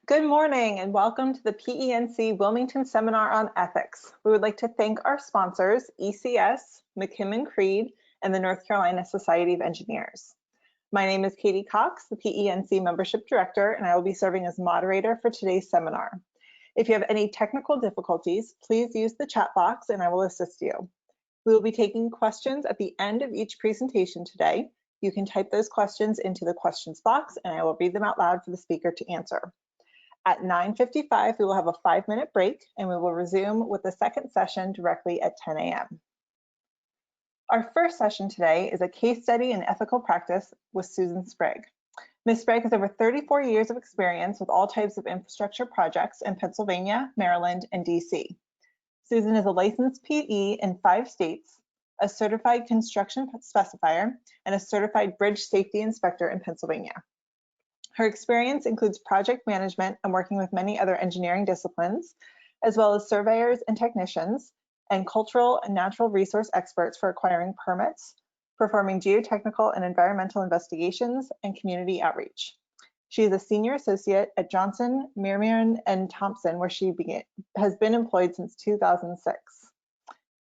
Good morning and welcome to the PENC Wilmington Seminar on Ethics. We would like to thank our sponsors, ECS, McKim&Creed, and the North Carolina Society of Engineers. My name is Katie Cox, the PENC Membership Director, and I will be serving as moderator for today's seminar. If you have any technical difficulties, please use the chat box and I will assist you. We will be taking questions at the end of each presentation today. You can type those questions into the questions box and I will read them out loud for the speaker to answer. At 9:55, we will have a 5-minute break and we will resume with the second session directly at 10 a.m. Our first session today is a case study in ethical practice with Susan Sprague. Ms. Sprague has over 34 years of experience with all types of infrastructure projects in Pennsylvania, Maryland, and DC. Susan is a licensed PE in 5 states, a certified construction specifier, and a certified bridge safety inspector in Pennsylvania. Her experience includes project management and working with many other engineering disciplines, as well as surveyors and technicians, and cultural and natural resource experts for acquiring permits, performing geotechnical and environmental investigations, and community outreach. She is a senior associate at Johnson, Mirmiran, and Thompson, where she has been employed since 2006.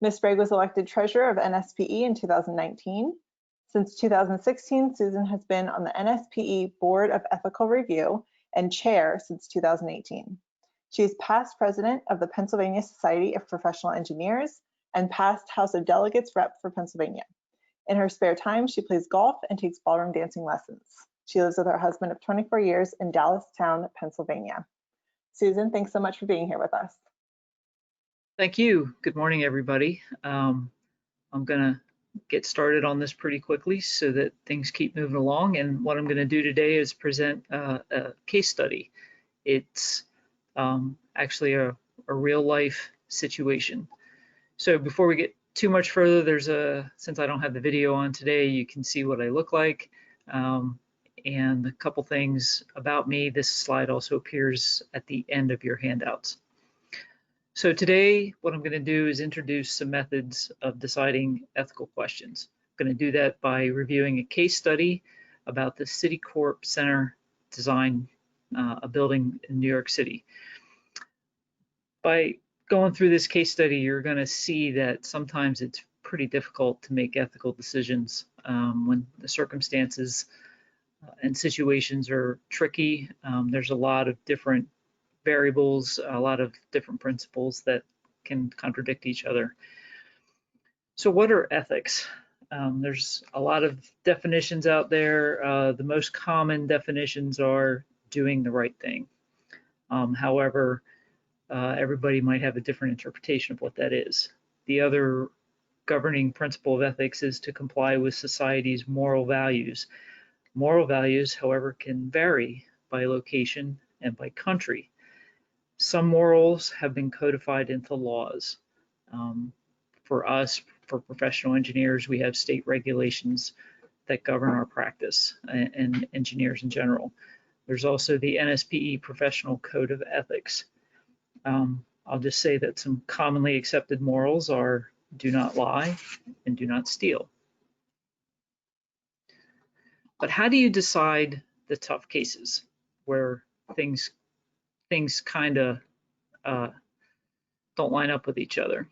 Ms. Sprague was elected treasurer of NSPE in 2019. Since 2016, Susan has been on the NSPE Board of Ethical Review and chair since 2018. She is past president of the Pennsylvania Society of Professional Engineers and past House of Delegates rep for Pennsylvania. In her spare time, she plays golf and takes ballroom dancing lessons. She lives with her husband of 24 years in Dallastown, Pennsylvania. Susan, thanks so much for being here with us. Thank you. Good morning, everybody. I'm going to get started on this pretty quickly so that things keep moving along. And what I'm going to do today is present a case study. It's actually a real life situation. So before we get too much further, since I don't have the video on today, you can see what I look like. And a couple things about me. This slide also appears at the end of your handouts. So today, what I'm going to do is introduce some methods of deciding ethical questions. I'm going to do that by reviewing a case study about the Citicorp Center design, a building in New York City. By going through this case study, you're going to see that sometimes it's pretty difficult to make ethical decisions when the circumstances and situations are tricky. There's a lot of different variables, a lot of different principles that can contradict each other. So what are ethics? There's a lot of definitions out there. The most common definitions are doing the right thing. However, everybody might have a different interpretation of what that is. The other governing principle of ethics is to comply with society's moral values. Moral values, however, can vary by location and by country. Some morals have been codified into laws. For us, for professional engineers, we have state regulations that govern our practice and engineers in general. There's also the NSPE Professional Code of Ethics. I'll just say that some commonly accepted morals are do not lie and do not steal. But how do you decide the tough cases where things kind of don't line up with each other?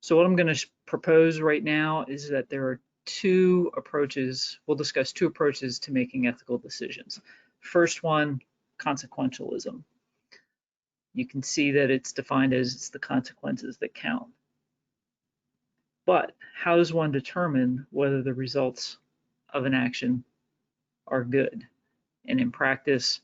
So what I'm going to propose right now is that there are 2 approaches. We'll discuss 2 approaches to making ethical decisions. First one, consequentialism. You can see that it's defined as it's the consequences that count. But how does one determine whether the results of an action are good? And in practice,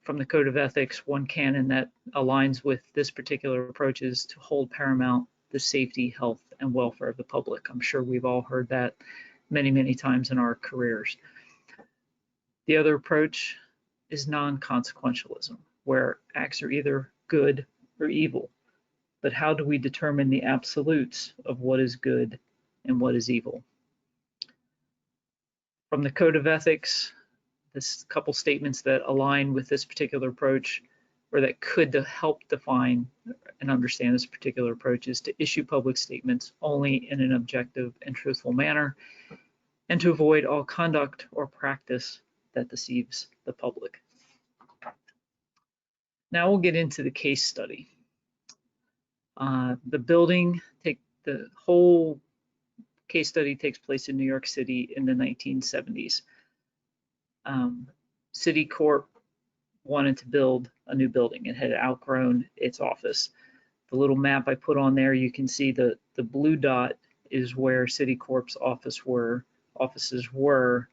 from the Code of Ethics, one canon that aligns with this particular approach is to hold paramount the safety, health, and welfare of the public. I'm sure we've all heard that many, many times in our careers. The other approach is non-consequentialism, where acts are either good or evil. But how do we determine the absolutes of what is good and what is evil? From the Code of Ethics, this couple statements that align with this particular approach, or that could help define and understand this particular approach, is to issue public statements only in an objective and truthful manner, and to avoid all conduct or practice that deceives the public. Now we'll get into the case study. The whole case study takes place in New York City in the 1970s. Citicorp wanted to build a new building. It had outgrown its office. The little map I put on there, you can see the blue dot is where Citicorp's offices were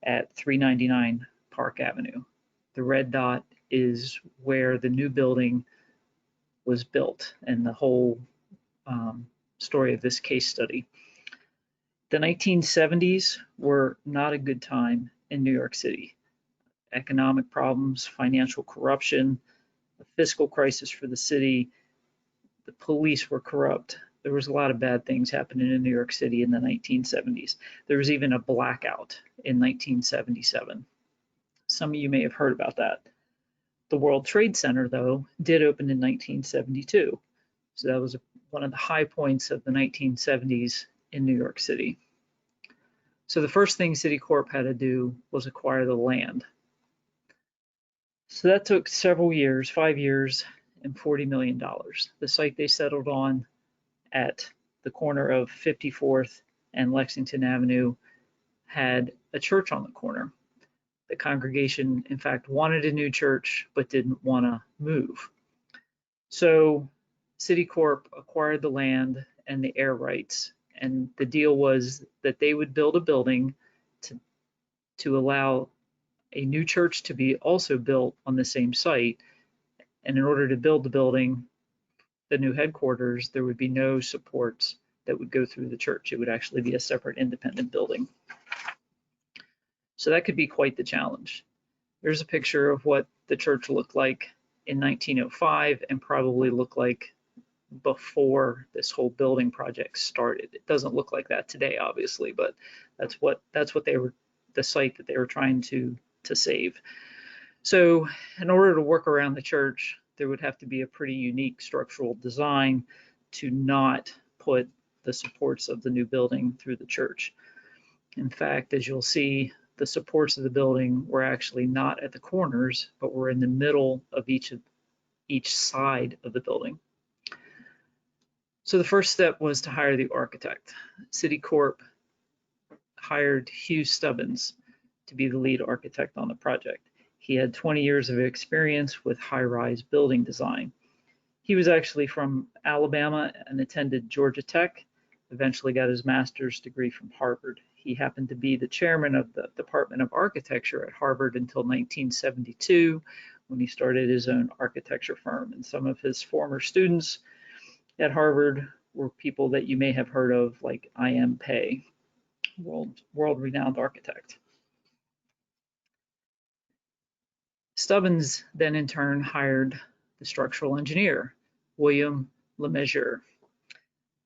at 399 Park Avenue. The red dot is where the new building was built, and the whole story of this case study. The 1970s were not a good time in New York City. Economic problems, financial corruption, a fiscal crisis for the city, the police were corrupt. There was a lot of bad things happening in New York City in the 1970s. There was even a blackout in 1977. Some of you may have heard about that. The World Trade Center, though, did open in 1972. So that was one of the high points of the 1970s in New York City. So the first thing Citicorp had to do was acquire the land. So that took several years, 5 years, and $40 million. The site they settled on at the corner of 54th and Lexington Avenue had a church on the corner. The congregation, in fact, wanted a new church, but didn't want to move. So Citicorp acquired the land and the air rights, and the deal was that they would build a building to allow a new church to be also built on the same site. And in order to build the building, the new headquarters, there would be no supports that would go through the church. It would actually be a separate independent building. So that could be quite the challenge. Here's a picture of what the church looked like in 1905 and probably looked like before this whole building project started. It doesn't look like that today, obviously, but that's what the site that they were trying to save. So in order to work around the church, there would have to be a pretty unique structural design to not put the supports of the new building through the church. In fact, as you'll see, the supports of the building were actually not at the corners, but were in the middle of each side of the building. So the first step was to hire the architect. Citicorp hired Hugh Stubbins to be the lead architect on the project. He had 20 years of experience with high-rise building design. He was actually from Alabama and attended Georgia Tech, eventually got his master's degree from Harvard. He happened to be the chairman of the Department of Architecture at Harvard until 1972, when he started his own architecture firm. And some of his former students at Harvard were people that you may have heard of, like I.M. Pei, world-renowned architect. Stubbins then in turn hired the structural engineer, William Lemessurier.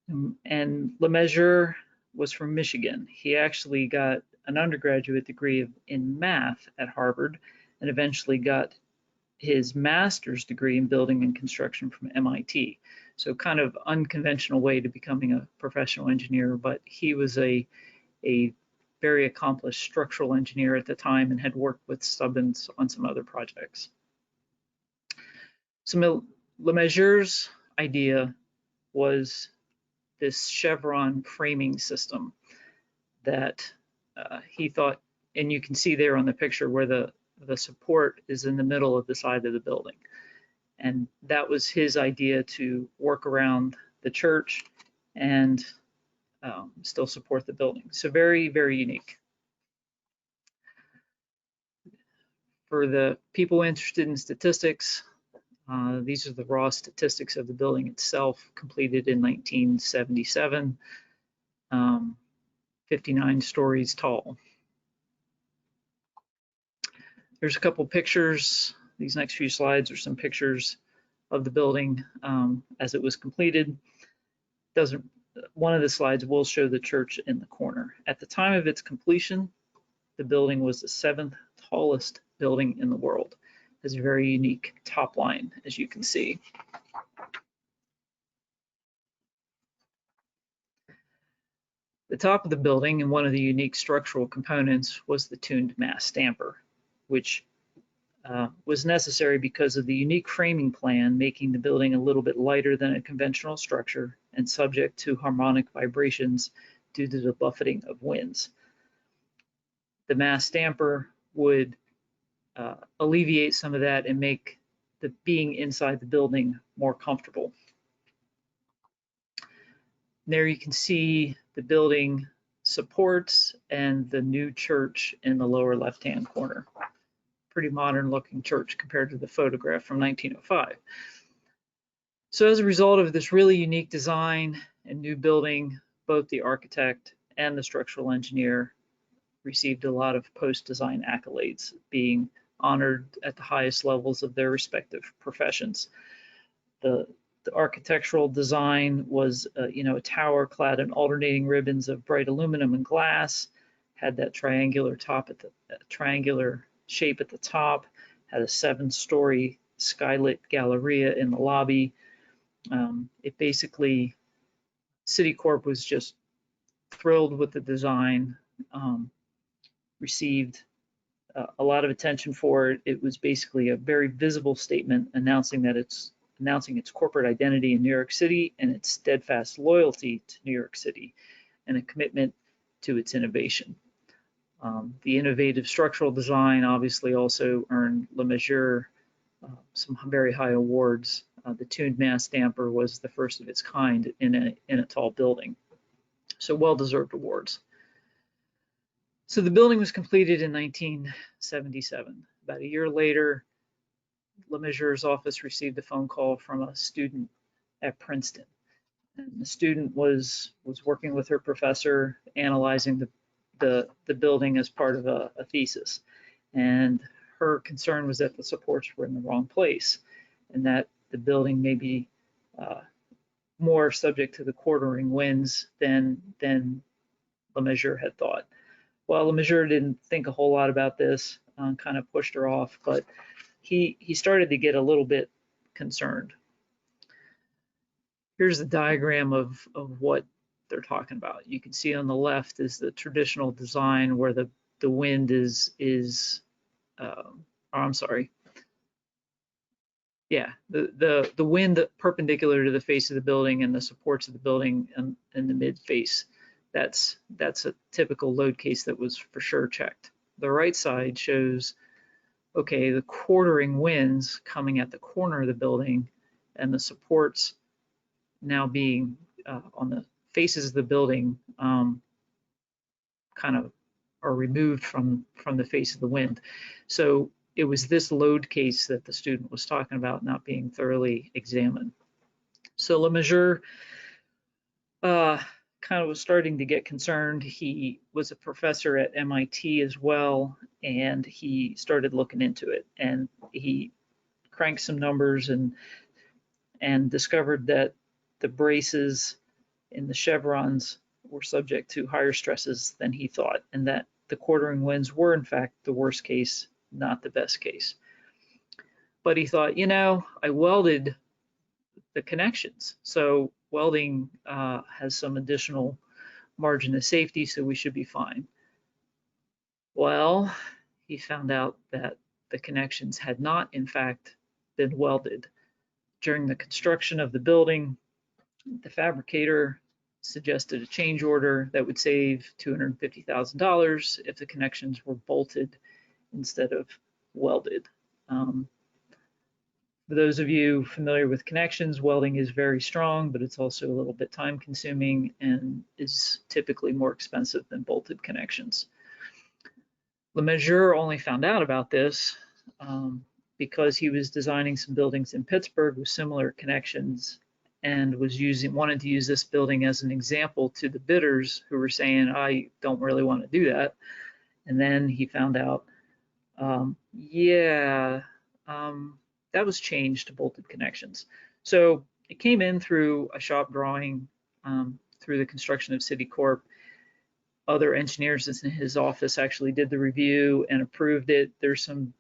And Lemessurier was from Michigan. He actually got an undergraduate degree in math at Harvard and eventually got his master's degree in building and construction from MIT. So kind of unconventional way to becoming a professional engineer, but he was a very accomplished structural engineer at the time and had worked with Stubbins on some other projects. So Lemessurier's idea was this chevron framing system that he thought, and you can see there on the picture where the support is in the middle of the side of the building. And that was his idea to work around the church and still support the building. So very, very unique. For the people interested in statistics, these are the raw statistics of the building itself, completed in 1977, 59 stories tall. There's a couple pictures. These next few slides are some pictures of the building as it was completed. One of the slides will show the church in the corner. At the time of its completion, the building was the 7th tallest building in the world. It has a very unique top line, as you can see. The top of the building and one of the unique structural components was the tuned mass stamper, which was necessary because of the unique framing plan, making the building a little bit lighter than a conventional structure and subject to harmonic vibrations due to the buffeting of winds. The mass damper would alleviate some of that and make the being inside the building more comfortable. There you can see the building supports and the new church in the lower left-hand corner. Pretty modern looking church compared to the photograph from 1905. So as a result of this really unique design and new building, both the architect and the structural engineer received a lot of post-design accolades, being honored at the highest levels of their respective professions. The architectural design was, a tower clad in alternating ribbons of bright aluminum and glass, had that triangular triangular shape at the top, had a 7-story skylit galleria in the lobby. It basically, Citicorp was just thrilled with the design, received a lot of attention for it. It was basically a very visible statement announcing its corporate identity in New York City and its steadfast loyalty to New York City and a commitment to its innovation. The innovative structural design obviously also earned Le Mesurier some very high awards. The tuned mass damper was the first of its kind in a tall building. So well-deserved awards. So the building was completed in 1977. About a year later, Le Mesurier's office received a phone call from a student at Princeton. And the student was working with her professor, analyzing the building as part of a thesis. And her concern was that the supports were in the wrong place and that the building may be more subject to the quartering winds than Le Mesurier had thought. Well, Le Mesurier didn't think a whole lot about this, kind of pushed her off, but he started to get a little bit concerned. Here's the diagram of what they're talking about. You can see on the left is the traditional design where the wind the wind perpendicular to the face of the building and the supports of the building in the mid face. That's a typical load case that was for sure checked. The right side shows, okay, the quartering winds coming at the corner of the building and the supports now being on the faces of the building kind of are removed from the face of the wind. So it was this load case that the student was talking about not being thoroughly examined. So Le Mesurier kind of was starting to get concerned. He was a professor at MIT as well, and he started looking into it. And he cranked some numbers and discovered that the braces in the chevrons were subject to higher stresses than he thought, and that the quartering winds were in fact the worst case, not the best case. But he thought, I welded the connections. So welding has some additional margin of safety, so we should be fine. Well, he found out that the connections had not, in fact, been welded. During the construction of the building, the fabricator suggested a change order that would save $250,000 if the connections were bolted instead of welded. For those of you familiar with connections, welding is very strong, but it's also a little bit time consuming and is typically more expensive than bolted connections. Le Mesurier only found out about this because he was designing some buildings in Pittsburgh with similar connections and wanted to use this building as an example to the bidders who were saying, I don't really want to do that. And then he found out, that was changed to bolted connections. So it came in through a shop drawing through the construction of Citicorp. Other engineers in his office actually did the review and approved it. There's some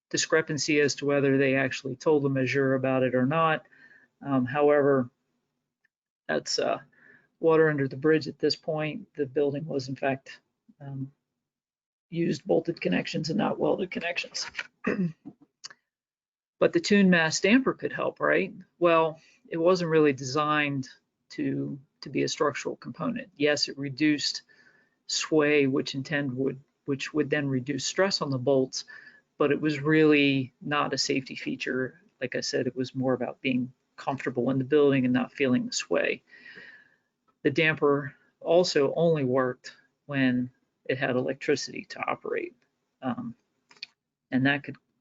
discrepancy as to whether they actually told Le Mesurier about it or not. However, that's water under the bridge at this point. The building was in fact used bolted connections and not welded connections. But the tuned mass damper could help, right? Well, it wasn't really designed to be a structural component. Yes, it reduced sway, which would then reduce stress on the bolts, but it was really not a safety feature. Like I said, it was more about being comfortable in the building and not feeling the sway. The damper also only worked when it had electricity to operate, and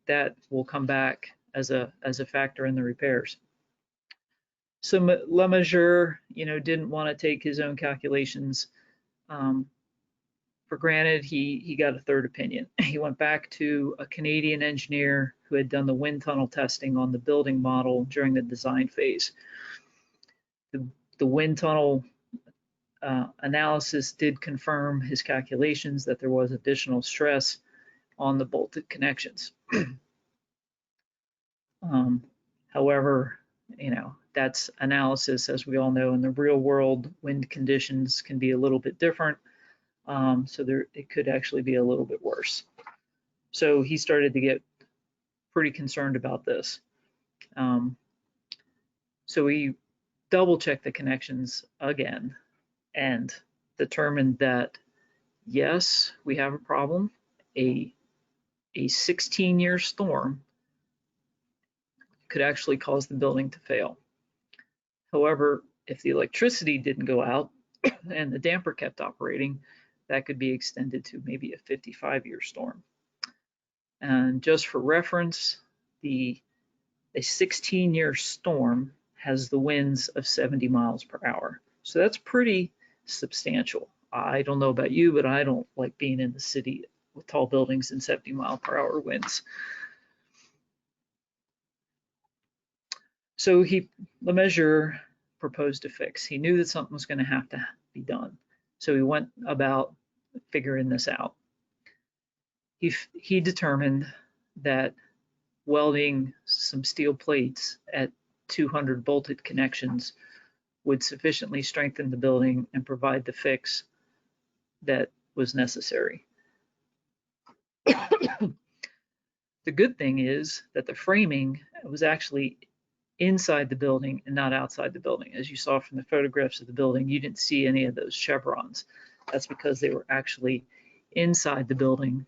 that will come back as a factor in the repairs. So Lemessurier, didn't want to take his own calculations for granted. He got a third opinion. He went back to a Canadian engineer who had done the wind tunnel testing on the building model during the design phase. The wind tunnel analysis did confirm his calculations that there was additional stress on the bolted connections. However, that's analysis. As we all know, in the real world, wind conditions can be a little bit different. So it could actually be a little bit worse. So he started to get pretty concerned about this. So he double checked the connections again and determined that, yes, we have a problem. A 16-year storm could actually cause the building to fail. However, if the electricity didn't go out and the damper kept operating, that could be extended to maybe a 55-year storm. And just for reference, a 16-year storm has the winds of 70 miles per hour. So that's pretty substantial. I don't know about you, but I don't like being in the city with tall buildings and 70 mile per hour winds. So Lemessurier proposed a fix. He knew that something was going to have to be done. So he went about figuring this out. He determined that welding some steel plates at 200 bolted connections would sufficiently strengthen the building and provide the fix that was necessary. The good thing is that the framing was actually inside the building and not outside the building. As you saw from the photographs of the building, you didn't see any of those chevrons. That's because they were actually inside the building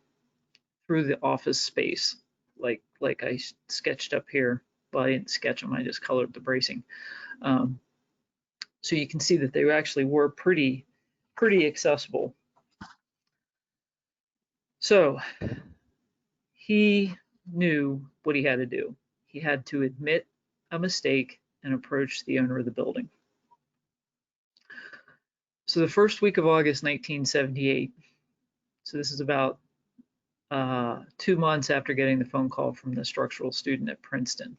through the office space, like I sketched up here. Well, I didn't sketch them, I just colored the bracing. So you can see that they actually were pretty accessible. So he knew what he had to do. He had to admit a mistake and approach the owner of the building. So the first week of August 1978, so this is about 2 months after getting the phone call from the structural student at Princeton,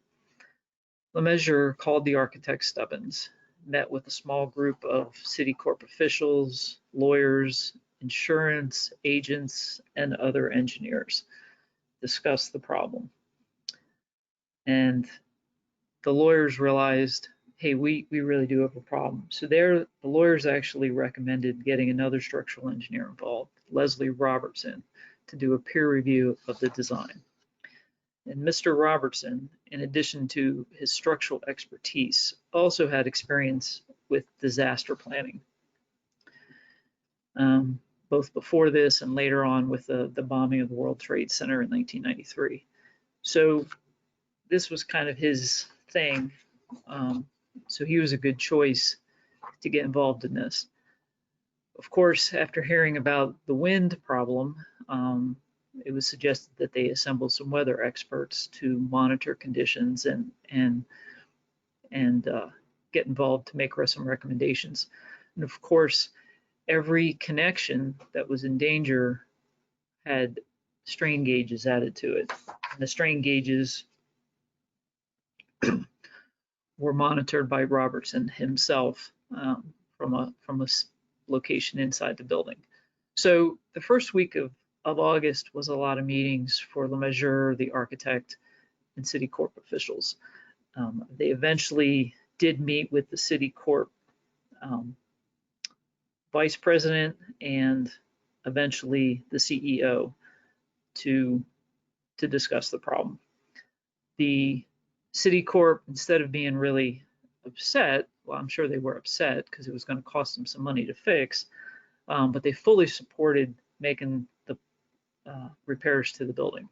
Lemessurier called the architect Stubbins, met with a small group of Citicorp officials, lawyers, insurance agents, and other engineers, discussed the problem. And the lawyers realized, hey, we really do have a problem. So the lawyers actually recommended getting another structural engineer involved, Leslie Robertson, to do a peer review of the design. And Mr. Robertson, in addition to his structural expertise, also had experience with disaster planning, both before this and later on with the bombing of the World Trade Center in 1993. So this was kind of his thing. So he was a good choice to get involved in this. Of course, after hearing about the wind problem, it was suggested that they assemble some weather experts to monitor conditions and get involved to make some recommendations. And of course, every connection that was in danger had strain gauges added to it. And the strain gauges were monitored by Robertson himself from a location inside the building. So the first week of August was a lot of meetings for Lemessurier, the architect, and Citicorp officials. They eventually did meet with the Citicorp vice president and eventually the CEO, to discuss the problem. The City Corp, instead of being really upset, well, I'm sure they were upset because it was going to cost them some money to fix, but they fully supported making the repairs to the building.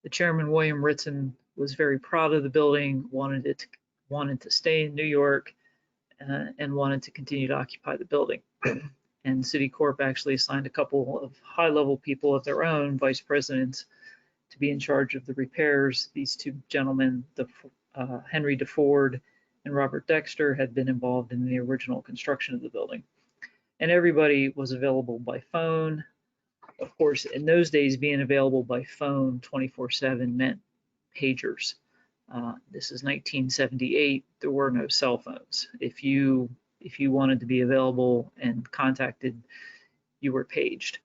The chairman, William Ritson, was very proud of the building, wanted to stay in New York, and wanted to continue to occupy the building. And City Corp actually assigned a couple of high-level people of their own, vice presidents, to be in charge of the repairs. These two gentlemen, Henry DeFord and Robert Dexter, had been involved in the original construction of the building. And everybody was available by phone. Of course, in those days, being available by phone 24/7 meant pagers. This is 1978. There were no cell phones. If you wanted to be available and contacted, you were paged.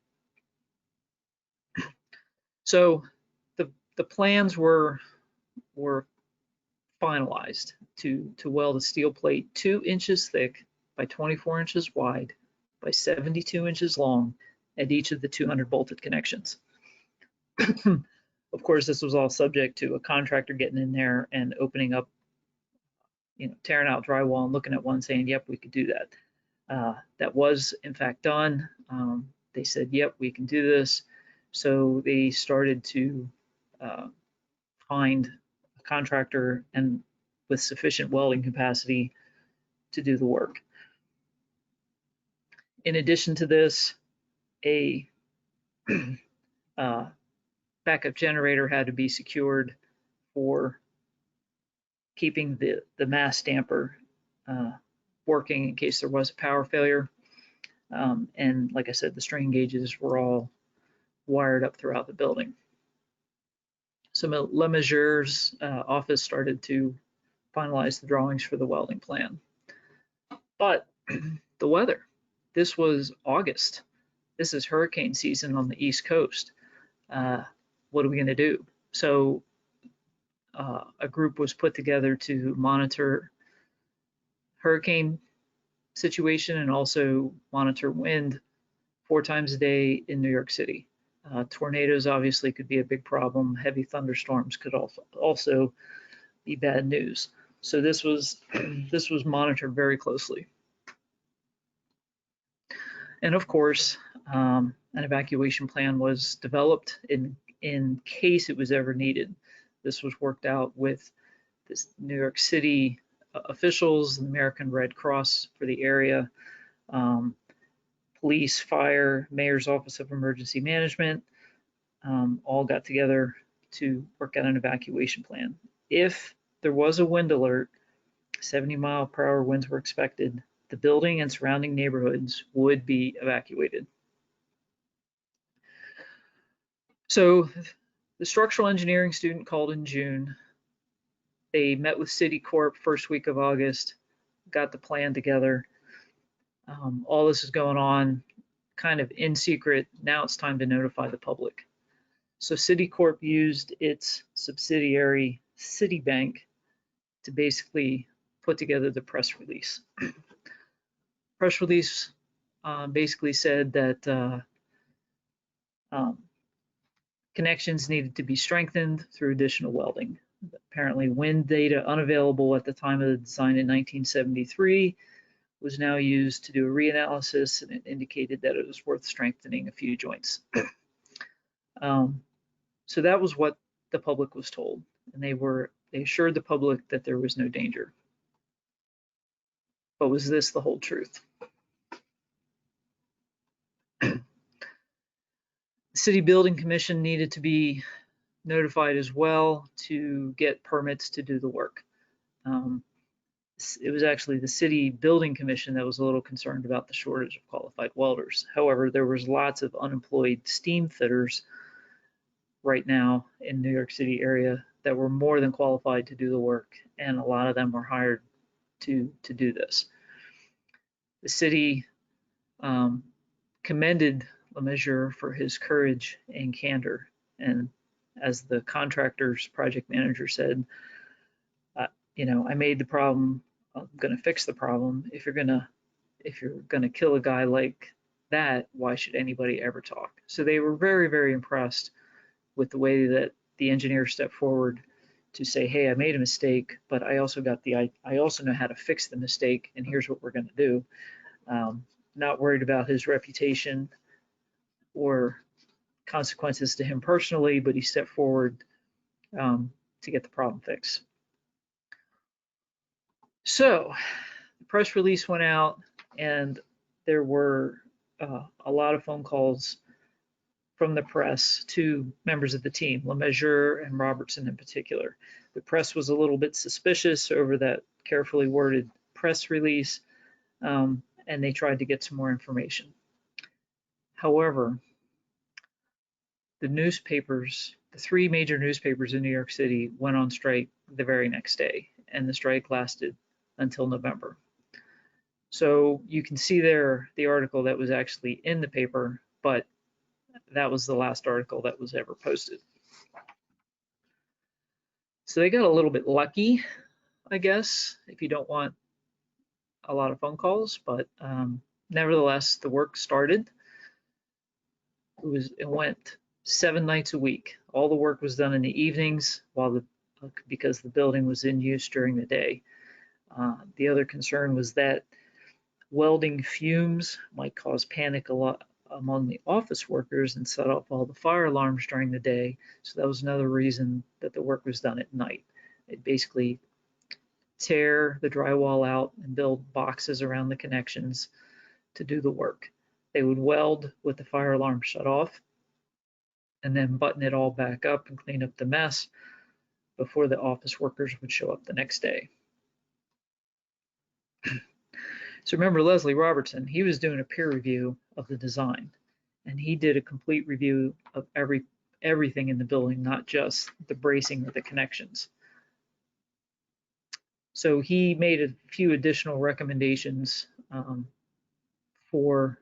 So the plans were finalized to weld a steel plate 2 inches thick by 24 inches wide by 72 inches long at each of the 200 bolted connections. Of course, this was all subject to a contractor getting in there and opening up, tearing out drywall and looking at one saying, yep, we could do that. That was in fact done. They said, yep, we can do this. So they started to find a contractor and with sufficient welding capacity to do the work. In addition to this, a backup generator had to be secured for keeping the mass damper working in case there was a power failure. And like I said, the strain gauges were all wired up throughout the building. So Lemessurier's office started to finalize the drawings for the welding plan. But the weather, this was August. This is hurricane season on the East Coast. What are we going to do? So a group was put together to monitor hurricane situation and also monitor wind 4 times a day in New York City. Tornadoes obviously could be a big problem. Heavy thunderstorms could also be bad news. So this was monitored very closely. And of course, an evacuation plan was developed in case it was ever needed. This was worked out with this New York City officials, the American Red Cross for the area, police, fire, mayor's office of emergency management, all got together to work out an evacuation plan. If there was a wind alert, 70-mile-per-hour winds were expected, the building and surrounding neighborhoods would be evacuated. So the structural engineering student called in June. They met with City Corp first week of August, got the plan together. All this is going on kind of in secret. Now it's time to notify the public. So City Corp used its subsidiary Citibank to basically put together the press release. Press release basically said that connections needed to be strengthened through additional welding. Apparently, wind data unavailable at the time of the design in 1973 was now used to do a reanalysis, and it indicated that it was worth strengthening a few joints. So that was what the public was told, and they assured the public that there was no danger. But was this the whole truth? The City Building Commission needed to be notified as well to get permits to do the work. It was actually the City Building Commission that was a little concerned about the shortage of qualified welders. However, there was lots of unemployed steam fitters right now in New York City area that were more than qualified to do the work, and a lot of them were hired to do this. The city commended Lemessurier for his courage and candor, and as the contractor's project manager said, I made the problem, I'm going to fix the problem. If you're going to kill a guy like that, why should anybody ever talk? So they were very, very impressed with the way that the engineer stepped forward to say, hey, I made a mistake, but I also know how to fix the mistake, and here's what we're going to do. Not worried about his reputation or consequences to him personally, but he stepped forward to get the problem fixed. So the press release went out, and there were a lot of phone calls from the press to members of the team, LeMessurier and Robertson in particular. The press was a little bit suspicious over that carefully worded press release, and they tried to get some more information. However, the newspapers, the three major newspapers in New York City, went on strike the very next day, and the strike lasted until November. So you can see there the article that was actually in the paper, but that was the last article that was ever posted. So they got a little bit lucky, I guess, if you don't want a lot of phone calls, but nevertheless, the work started. It went 7 nights a week. All the work was done in the evenings because the building was in use during the day. The other concern was that welding fumes might cause panic a lot among the office workers and set off all the fire alarms during the day. So that was another reason that the work was done at night. It basically tear the drywall out and build boxes around the connections to do the work. They would weld with the fire alarm shut off and then button it all back up and clean up the mess before the office workers would show up the next day. So remember Leslie Robertson, he was doing a peer review of the design, and he did a complete review of everything in the building, not just the bracing or the connections. So he made a few additional recommendations for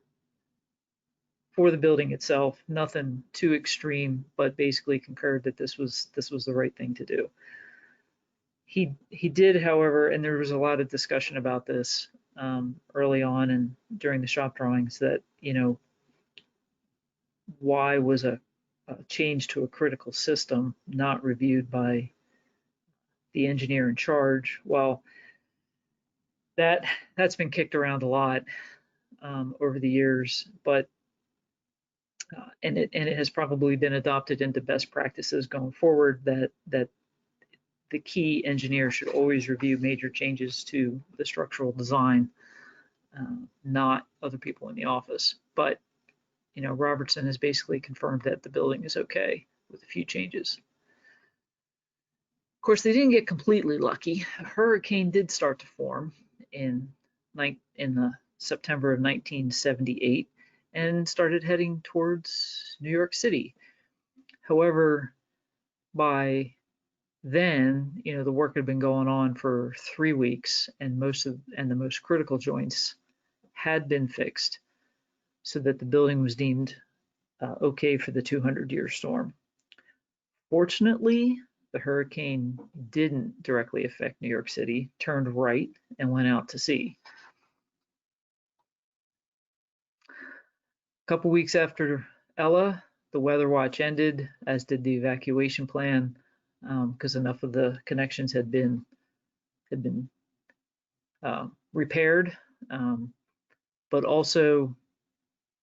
the building itself, nothing too extreme, but basically concurred that this was the right thing to do. He did, however, and there was a lot of discussion about this early on and during the shop drawings, that, you know, why was a change to a critical system not reviewed by the engineer in charge? Well, that's been kicked around a lot over the years, but and it has probably been adopted into best practices going forward, that the key engineer should always review major changes to the structural design, not other people in the office. But, you know, Robertson has basically confirmed that the building is okay with a few changes. Of course, they didn't get completely lucky. A hurricane did start to form in the September of 1978 and started heading towards New York City. However, by then, you know, the work had been going on for 3 weeks, and the most critical joints had been fixed, so that the building was deemed okay for the 200-year storm. Fortunately, the hurricane didn't directly affect New York City, turned right and went out to sea. A couple weeks after Ella, the weather watch ended, as did the evacuation plan, because enough of the connections had been repaired. But also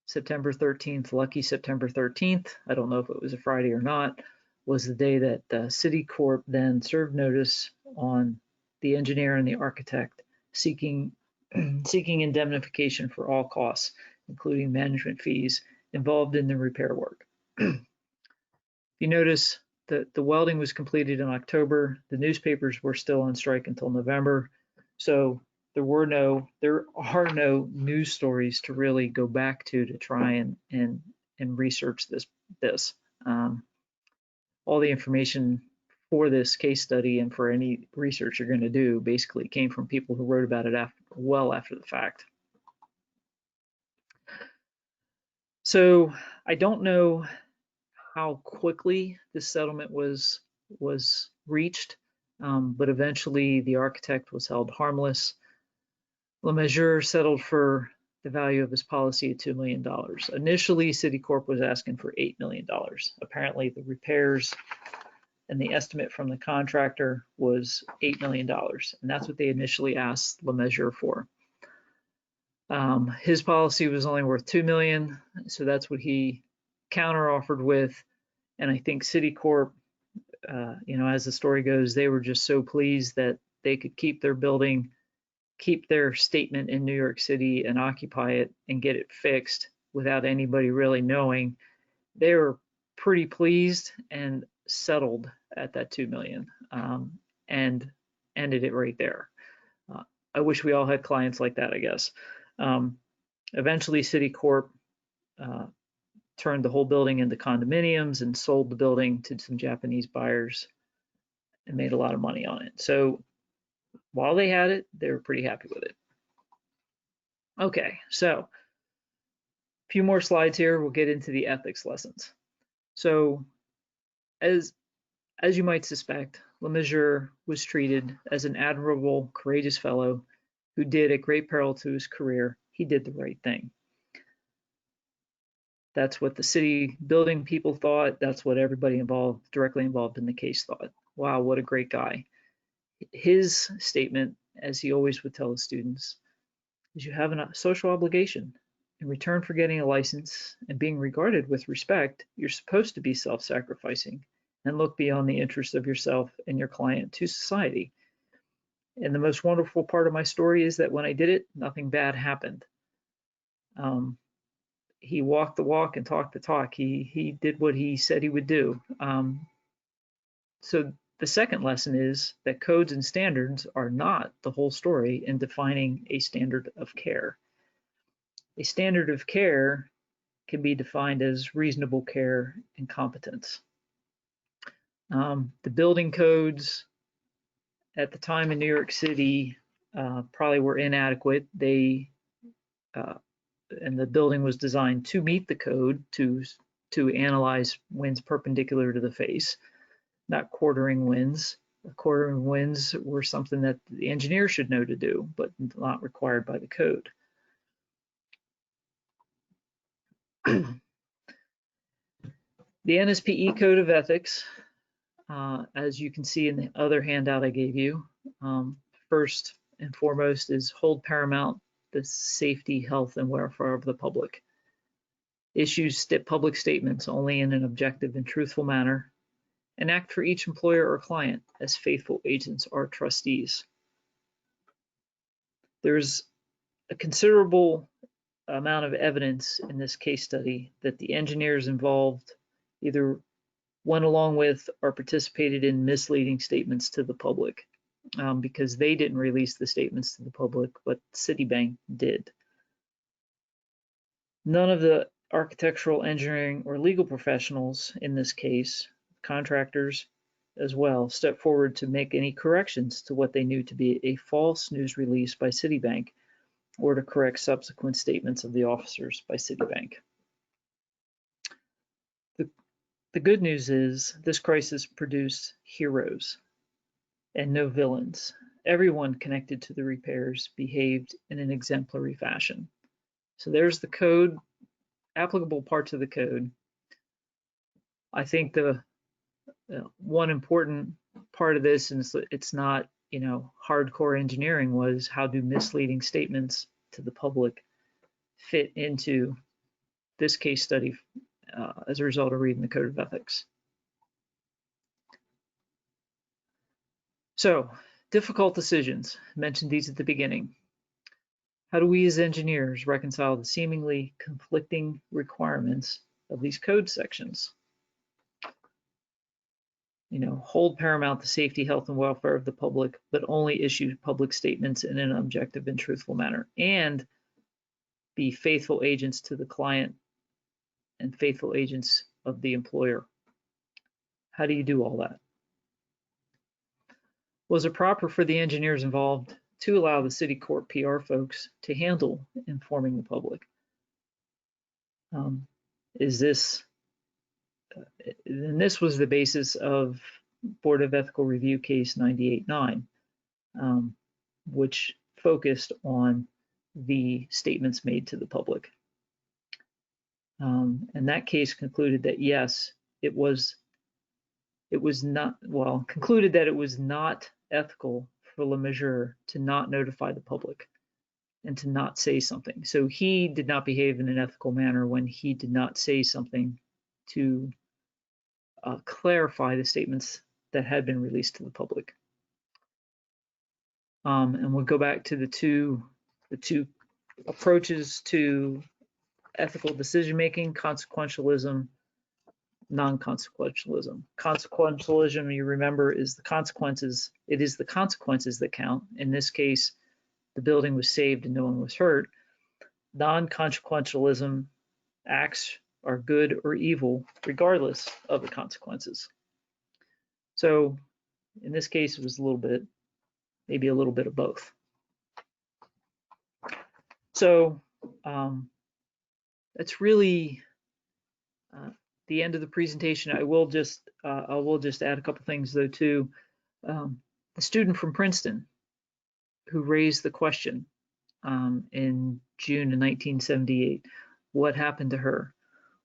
September 13th, lucky September 13th, I don't know if it was a Friday or not, was the day that Citicorp then served notice on the engineer and the architect seeking indemnification for all costs, including management fees involved in the repair work. You notice that the welding was completed in October. The newspapers were still on strike until November. So there are no news stories to really go back to try and research this. All the information for this case study and for any research you're going to do basically came from people who wrote about it well after the fact. So I don't know how quickly this settlement was reached, but eventually the architect was held harmless. LeMessurier settled for the value of his policy at $2 million. Initially, Citicorp was asking for $8 million. Apparently, the repairs and the estimate from the contractor was $8 million, and that's what they initially asked LeMessurier for. His policy was only worth $2 million, so that's what he counteroffered with. And I think Citicorp, as the story goes, they were just so pleased that they could keep their building, keep their statement in New York City and occupy it and get it fixed without anybody really knowing. They were pretty pleased and settled at that $2 million and ended it right there. I wish we all had clients like that, I guess. Eventually, Citicorp turned the whole building into condominiums and sold the building to some Japanese buyers and made a lot of money on it. So while they had it, they were pretty happy with it. Okay, so a few more slides here. We'll get into the ethics lessons. So as you might suspect, LeMessurier was treated as an admirable, courageous fellow who did, at great peril to his career, he did the right thing. That's what the city building people thought. That's what everybody directly involved in the case thought. Wow, what a great guy. His statement, as he always would tell his students, is you have a social obligation. In return for getting a license and being regarded with respect, you're supposed to be self-sacrificing and look beyond the interest of yourself and your client to society. And the most wonderful part of my story is that when I did it, nothing bad happened. He walked the walk and talked the talk. He did what he said he would do. So the second lesson is that codes and standards are not the whole story in defining a standard of care. A standard of care can be defined as reasonable care and competence. The building codes at the time in New York City probably were inadequate. And the building was designed to meet the code to analyze winds perpendicular to the face, not quartering winds. Quartering winds were something that the engineer should know to do, but not required by the code. The NSPE Code of Ethics, as you can see in the other handout I gave you, first and foremost is hold paramount the safety, health, and welfare of the public. Issues public statements only in an objective and truthful manner, and act for each employer or client as faithful agents or trustees. There's a considerable amount of evidence in this case study that the engineers involved either went along with or participated in misleading statements to the public. Because they didn't release the statements to the public, but Citibank did. None of the architectural, engineering, or legal professionals in this case, contractors as well, stepped forward to make any corrections to what they knew to be a false news release by Citibank or to correct subsequent statements of the officers by Citibank. The good news is this crisis produced heroes and no villains. Everyone connected to the repairs behaved in an exemplary fashion. So there's the code, applicable parts of the code. I think the one important part of this is that it's not, hardcore engineering, was how do misleading statements to the public fit into this case study as a result of reading the Code of Ethics. So, difficult decisions. I mentioned these at the beginning. How do we as engineers reconcile the seemingly conflicting requirements of these code sections? Hold paramount the safety, health, and welfare of the public, but only issue public statements in an objective and truthful manner, and be faithful agents to the client and faithful agents of the employer. How do you do all that? Was it proper for the engineers involved to allow the Citicorp PR folks to handle informing the public? And this was the basis of Board of Ethical Review case 98-9, which focused on the statements made to the public. And that case concluded that yes, concluded that it was not ethical for Le Mesurier to not notify the public and to not say something. So he did not behave in an ethical manner when he did not say something to clarify the statements that had been released to the public. And we'll go back to the two approaches to ethical decision-making: consequentialism, non-consequentialism. Consequentialism, you remember, is the consequences. It is the consequences that count. In this case, the building was saved and no one was hurt. Non-consequentialism, acts are good or evil regardless of the consequences. So in this case, it was maybe a little bit of both. So that's really the end of the presentation. I will just add a couple things though too. The student from Princeton who raised the question in June of 1978, what happened to her?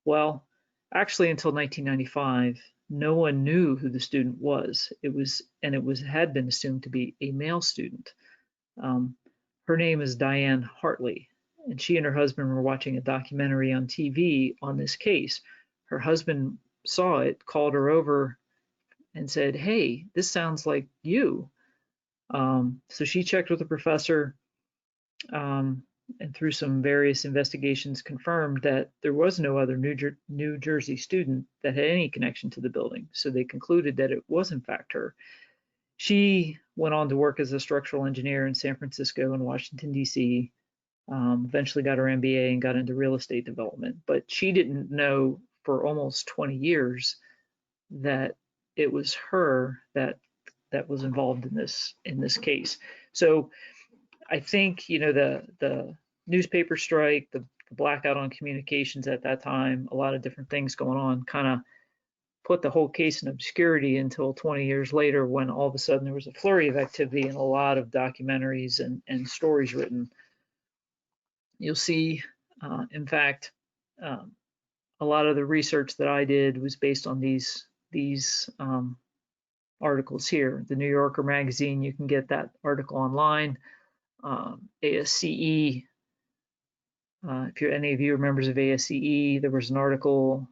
Well, actually until 1995, no one knew who the student was. It had been assumed to be a male student. Her name is Diane Hartley, and she and her husband were watching a documentary on TV on this case. Her husband saw it, called her over, and said, "Hey, this sounds like you." So she checked with the professor, and through some various investigations confirmed that there was no other New Jersey student that had any connection to the building. So they concluded that it was in fact her. She went on to work as a structural engineer in San Francisco and Washington, D.C., eventually got her MBA and got into real estate development. But she didn't know for almost 20 years that it was her that was involved in this case. So I think, the newspaper strike, the blackout on communications at that time, a lot of different things going on, kind of put the whole case in obscurity until 20 years later, when all of a sudden there was a flurry of activity and a lot of documentaries and stories written. You'll see, in fact, a lot of the research that I did was based on these articles here. The New Yorker magazine, you can get that article online. ASCE, if any of you are members of ASCE, there was an article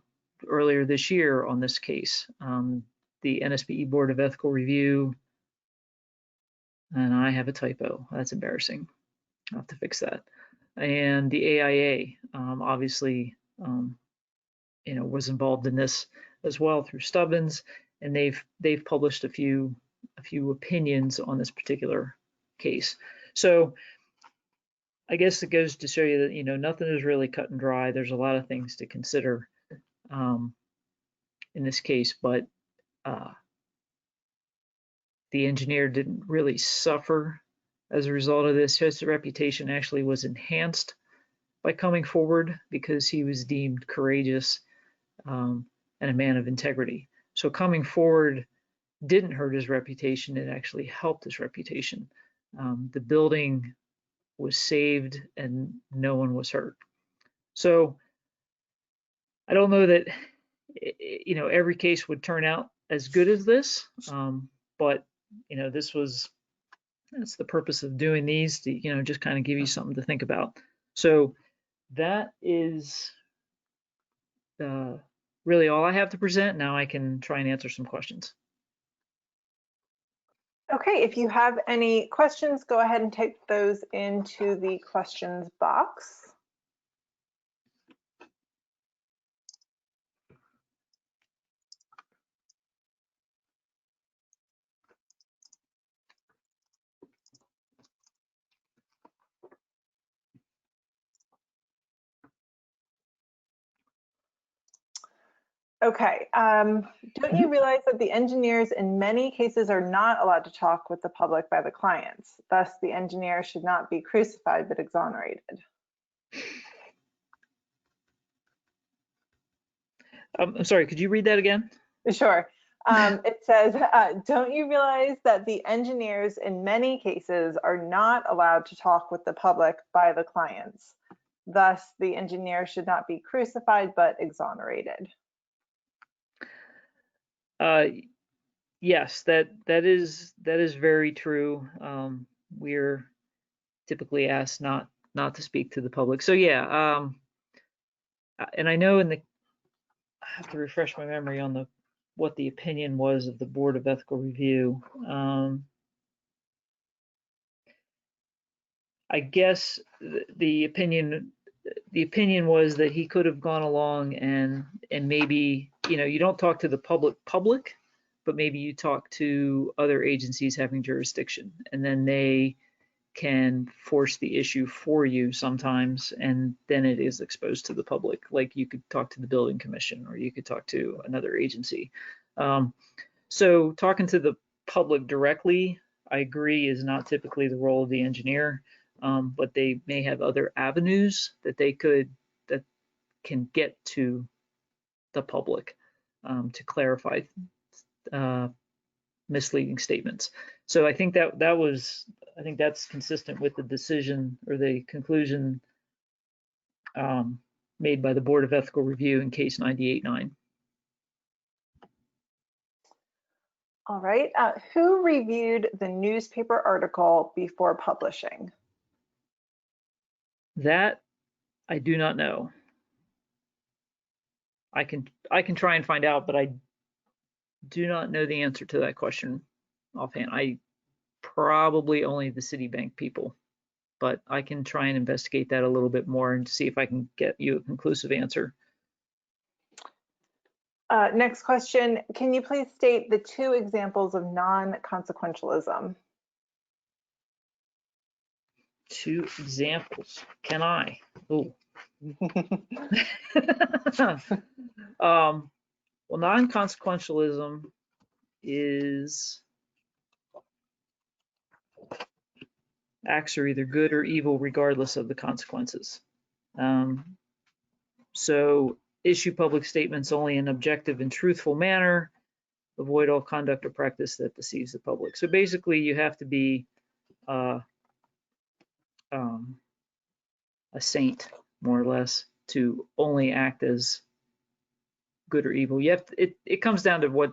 earlier this year on this case. The NSBE Board of Ethical Review, and I have a typo. That's embarrassing. I'll have to fix that. And the AIA, obviously, was involved in this as well through Stubbins, and they've published a few opinions on this particular case. So I guess it goes to show you that nothing is really cut and dry. There's a lot of things to consider in this case, but the engineer didn't really suffer as a result of this. His reputation actually was enhanced by coming forward because he was deemed courageous and a man of integrity. So coming forward didn't hurt his reputation, it actually helped his reputation. The building was saved and no one was hurt. So I don't know that every case would turn out as good as this, but that's the purpose of doing these, to just kind of give you something to think about. So that is really all I have to present. Now I can try and answer some questions. Okay, if you have any questions, go ahead and type those into the questions box. Okay, don't you realize that the engineers in many cases are not allowed to talk with the public by the clients? Thus, the engineer should not be crucified but exonerated. I'm sorry, could you read that again? Sure. It says, don't you realize that the engineers in many cases are not allowed to talk with the public by the clients? Thus, the engineer should not be crucified, but exonerated. Yes, that is very true. We're typically asked not to speak to the public. So yeah, and I know I have to refresh my memory on what the opinion was of the Board of Ethical Review. I guess the opinion was that he could have gone along and maybe, you don't talk to the public, but maybe you talk to other agencies having jurisdiction, and then they can force the issue for you sometimes, and then it is exposed to the public. Like you could talk to the building commission, or you could talk to another agency. So talking to the public directly, I agree, is not typically the role of the engineer, but they may have other avenues that that can get to the public to clarify misleading statements. So I think that's consistent with the decision or the conclusion made by the Board of Ethical Review in case 98-9. All right. Who reviewed the newspaper article before publishing? That I do not know. I can try and find out, but I do not know the answer to that question offhand. I probably only the Citibank people, but I can try and investigate that a little bit more and see if I can get you a conclusive answer. Next question, can you please state the 2 examples of non-consequentialism? 2 examples, can I? Oh. Well, non-consequentialism is acts are either good or evil regardless of the consequences. So issue public statements only in objective and truthful manner, avoid all conduct or practice that deceives the public. So basically you have to be a saint, more or less, to only act as good or evil. You have to, it comes down to what,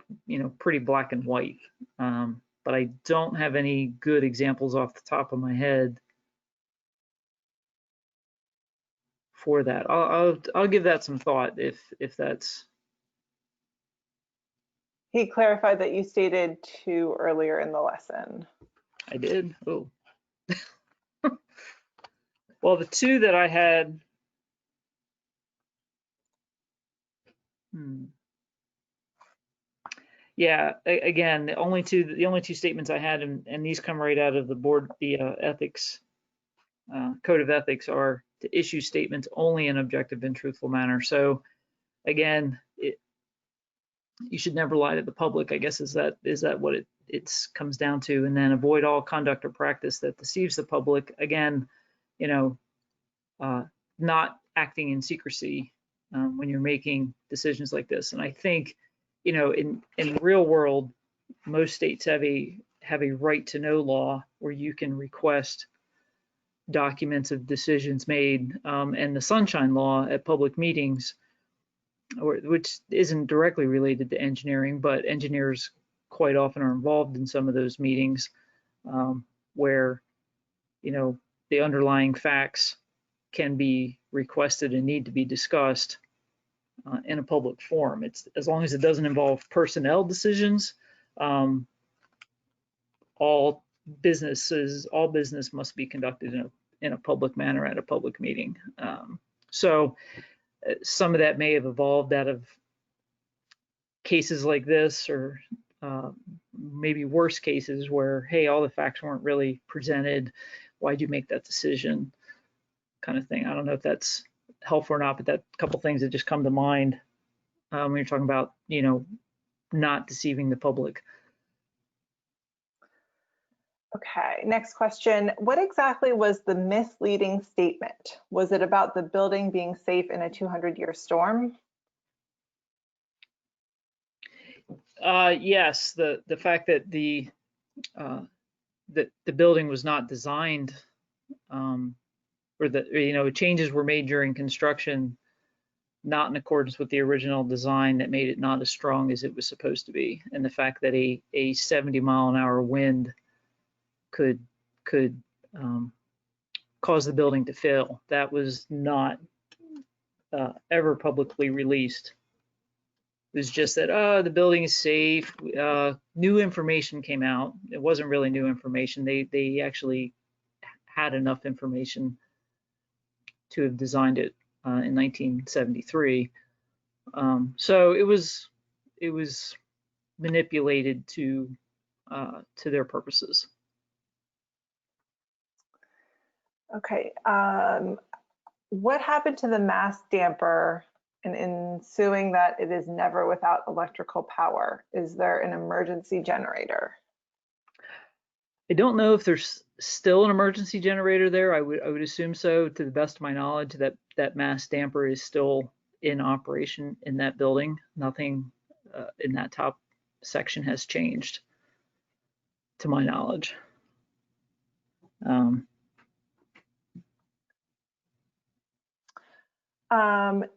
pretty black and white. But I don't have any good examples off the top of my head for that. I'll give that some thought if that's. He clarified that you stated 2 earlier in the lesson. I did? Oh. Well, the 2 that I had. Yeah, again, the only two statements I had, and these come right out of the board, the ethics, code of ethics, are to issue statements only in objective and truthful manner. So again, you should never lie to the public, I guess, is that what it comes down to. And then avoid all conduct or practice that deceives the public. Again, not acting in secrecy when you're making decisions like this. And I think, in the real world, most states have a right to know law where you can request documents of decisions made, and the sunshine law at public meetings, which isn't directly related to engineering, but engineers quite often are involved in some of those meetings where, the underlying facts can be requested and need to be discussed in a public forum. It's as long as it doesn't involve personnel decisions. All business must be conducted in a public manner at a public meeting. So some of that may have evolved out of cases like this, or maybe worse cases where, hey, all the facts weren't really presented. Why'd you make that decision? Kind of thing. I don't know if that's helpful or not, but that couple things that just come to mind when you're talking about, not deceiving the public. Okay, next question. What exactly was the misleading statement? Was it about the building being safe in a 200-year storm? Yes, the fact that uh, the building was not designed, um, or changes were made during construction, not in accordance with the original design, that made it not as strong as it was supposed to be, and the fact that a 70-mile-an-hour wind could cause the building to fail, that was not ever publicly released. It was just that, the building is safe. New information came out. It wasn't really new information. They actually had enough information to have designed it in 1973. So it was manipulated to their purposes. Okay. What happened to the mass damper and ensuing that it is never without electrical power? Is there an emergency generator? I don't know if there's still an emergency generator there. I would assume so. To the best of my knowledge, that mass damper is still in operation in that building. Nothing in that top section has changed, to my knowledge.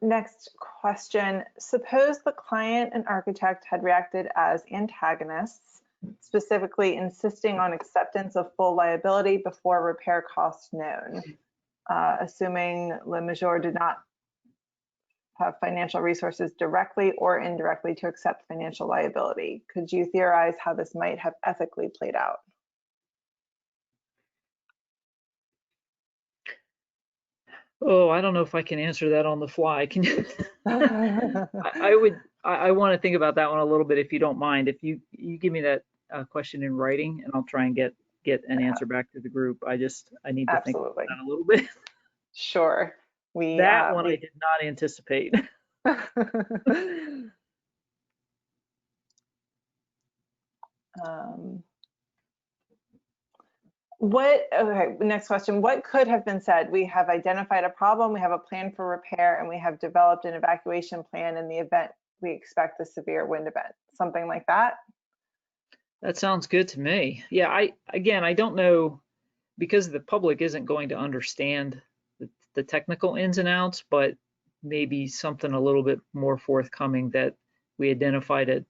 Next question. Suppose the client and architect had reacted as antagonists, specifically insisting on acceptance of full liability before repair costs known. Assuming Le Major did not have financial resources directly or indirectly to accept financial liability. Could you theorize how this might have ethically played out? Oh, I don't know if I can answer that on the fly. Can you? I want to think about that one a little bit, if you don't mind. If you give me that question in writing, and I'll try and get an answer back to the group. I need to think about that a little bit. Sure. That one I did not anticipate. Okay, next question. What could have been said? We have identified a problem, we have a plan for repair, and we have developed an evacuation plan in the event we expect a severe wind event. Something like that? That sounds good to me. Yeah, I don't know, because the public isn't going to understand the technical ins and outs, but maybe something a little bit more forthcoming, that we identified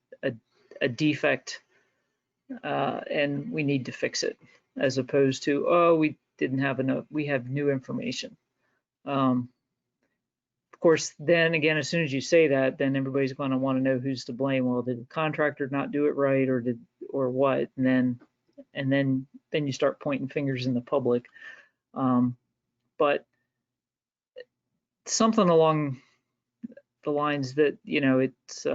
a defect and we need to fix it, as opposed to, oh, we didn't have enough, we have new information. Of course, then again, as soon as you say that, then everybody's going to want to know who's to blame. Well, did the contractor not do it right, or what? And then you start pointing fingers in the public. But something along the lines that, it's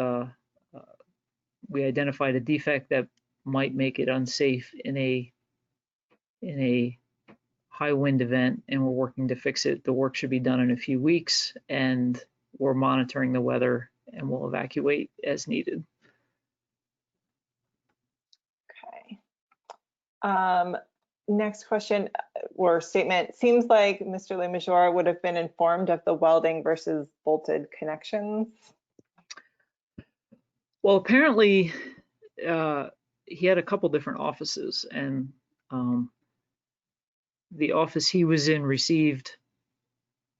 we identified a defect that might make it unsafe in a high wind event, and we're working to fix it. The work should be done in a few weeks, and we're monitoring the weather, and we'll evacuate as needed. Okay. Next question or statement. Seems like Mr. Le Major would have been informed of the welding versus bolted connections. Well, apparently he had a couple different offices, and the office he was in received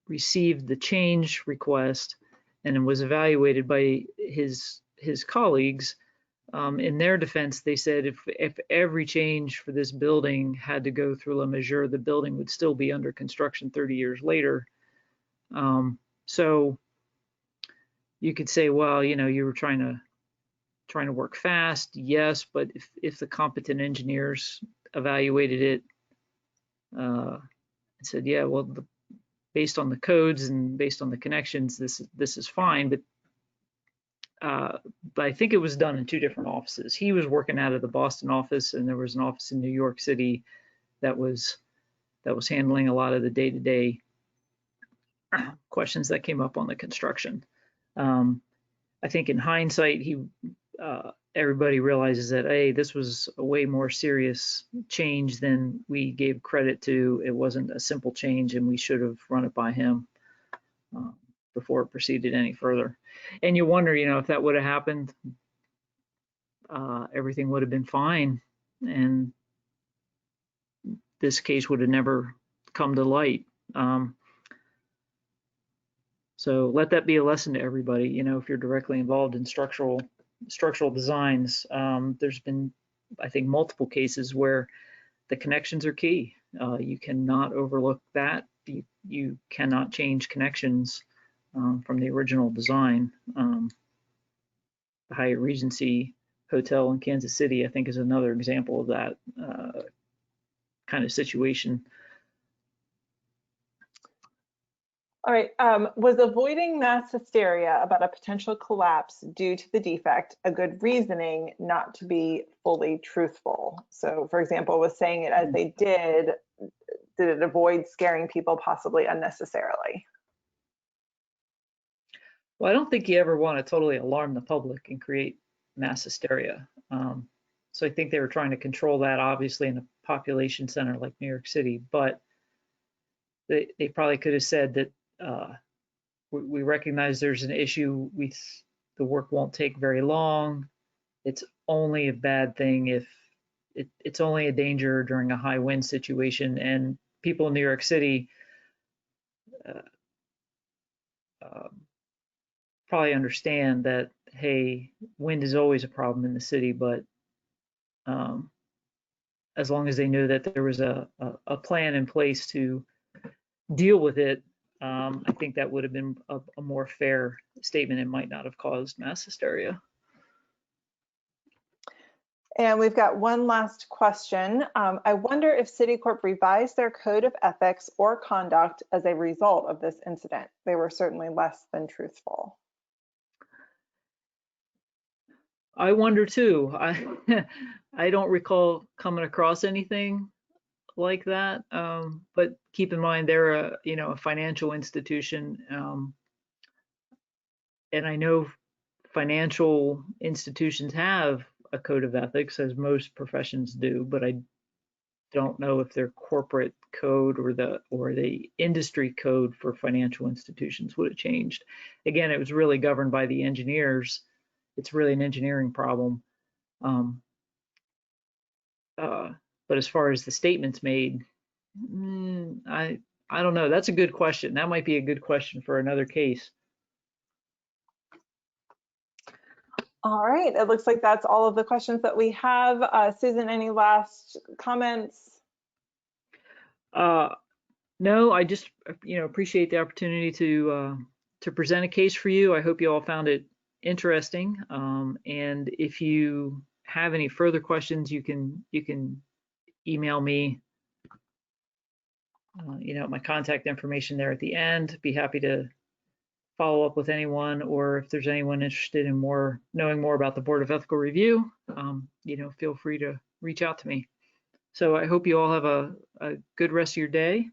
the change request and was evaluated by his colleagues. In their defense, they said if every change for this building had to go through Le Major, the building would still be under construction 30 years later. So you could say, well, you were trying to work fast, yes, but if the competent engineers evaluated it and said, yeah, well, based on the codes and based on the connections, this is fine, but I think it was done in two different offices. He was working out of the Boston office, and there was an office in New York City that was handling a lot of the day-to-day questions that came up on the construction. I think in hindsight, everybody realizes that, hey, this was a way more serious change than we gave credit to. It wasn't a simple change, and we should have run it by him before it proceeded any further. And you wonder, if that would have happened, everything would have been fine, and this case would have never come to light. So let that be a lesson to everybody. You know, if you're directly involved in structural designs, there's been, I think, multiple cases where the connections are key. You cannot overlook that. You cannot change connections from the original design. The Hyatt Regency Hotel in Kansas City, I think, is another example of that kind of situation. All right, was avoiding mass hysteria about a potential collapse due to the defect a good reasoning not to be fully truthful? So, for example, was saying it as they did it avoid scaring people possibly unnecessarily? Well, I don't think you ever want to totally alarm the public and create mass hysteria. So I think they were trying to control that, obviously, in a population center like New York City, but they probably could have said that we recognize there's an issue. The work won't take very long. It's only a bad thing if it's only a danger during a high wind situation. And people in New York City probably understand that, hey, wind is always a problem in the city, but as long as they knew that there was a plan in place to deal with it, I think that would have been a more fair statement. It might not have caused mass hysteria. And we've got one last question. I wonder if Citicorp revised their code of ethics or conduct as a result of this incident. They were certainly less than truthful. I wonder too. I don't recall coming across anything like that. But keep in mind they're a financial institution, and I know financial institutions have a code of ethics, as most professions do, but I don't know if their corporate code or the industry code for financial institutions would have changed. Again, it was really governed by the engineers. It's really an engineering problem. But as far as the statements made, I don't know. That's a good question. That might be a good question for another case. All right, it looks like that's all of the questions that we have. Susan, any last comments? No, I just appreciate the opportunity to present a case for you. I hope you all found it interesting. And if you have any further questions, you can email me. My contact information there at the end. Be happy to follow up with anyone, or if there's anyone interested in knowing more about the Board of Ethical Review, feel free to reach out to me. So I hope you all have a good rest of your day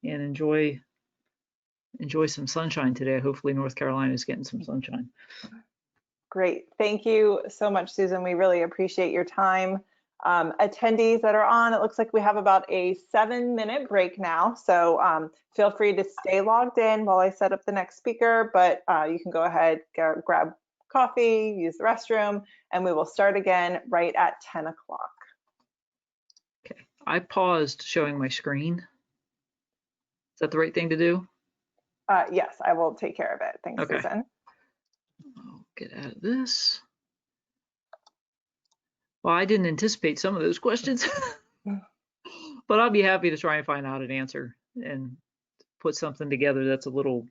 and enjoy some sunshine today. Hopefully North Carolina is getting some sunshine. Great. Thank you so much, Susan. We really appreciate your time. Attendees that are on, it looks like we have about a 7-minute break now. So feel free to stay logged in while I set up the next speaker, but you can go ahead, grab coffee, use the restroom, and we will start again right at 10 o'clock. Okay, I paused showing my screen. Is that the right thing to do? Yes, I will take care of it. Thanks, okay. Susan. I'll get out of this. Well, I didn't anticipate some of those questions, but I'll be happy to try and find out an answer and put something together that's a little,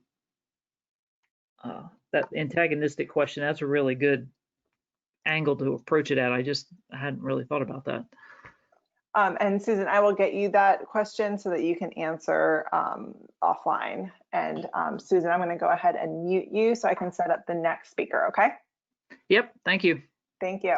that antagonistic question, that's a really good angle to approach it at. I hadn't really thought about that. And Susan, I will get you that question so that you can answer offline. And Susan, I'm going to go ahead and mute you so I can set up the next speaker, okay? Yep, thank you. Thank you.